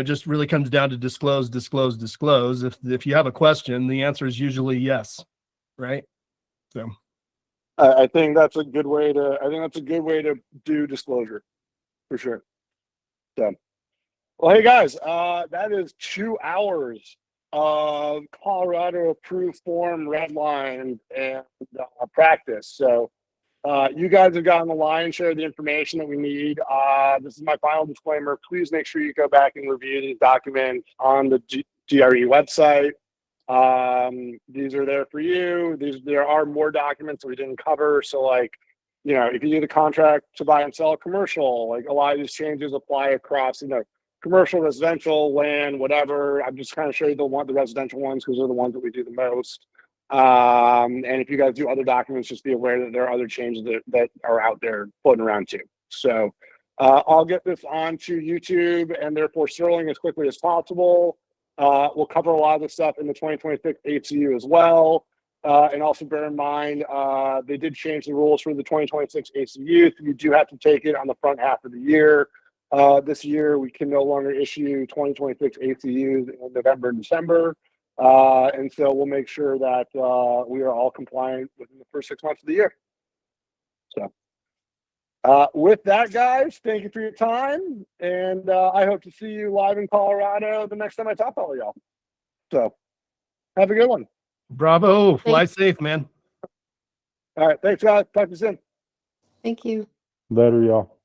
Just really comes down to disclose. If you have a question, the answer is usually yes, right? So I think that's a good way to do disclosure, for sure. So, well, hey guys, that is 2 hours of Colorado approved form redline and practice. So you guys have gotten the lion's share of the information that we need. This is my final disclaimer. Please make sure you go back and review these documents on the GRE website. These are there for you. There are more documents that we didn't cover. So if you do the contract to buy and sell a commercial, like a lot of these changes apply across, commercial, residential, land, whatever. I'm just kind of showing the residential ones because they're the ones that we do the most. And if you guys do other documents, just be aware that there are other changes that are out there floating around too. So I'll get this onto YouTube and therefore Sterling as quickly as possible. We'll cover a lot of this stuff in the 2026 ACU as well. And also bear in mind, they did change the rules for the 2026 ACU. So you do have to take it on the front half of the year. This year, we can no longer issue 2026 ACUs in November and December. And so we'll make sure that we are all compliant within the first 6 months of the year. So with that, guys, thank you for your time. And I hope to see you live in Colorado the next time I talk to all y'all. So have a good one. Bravo. Fly safe, man. All right. Thanks, guys. Talk to you soon. Thank you. Later, y'all.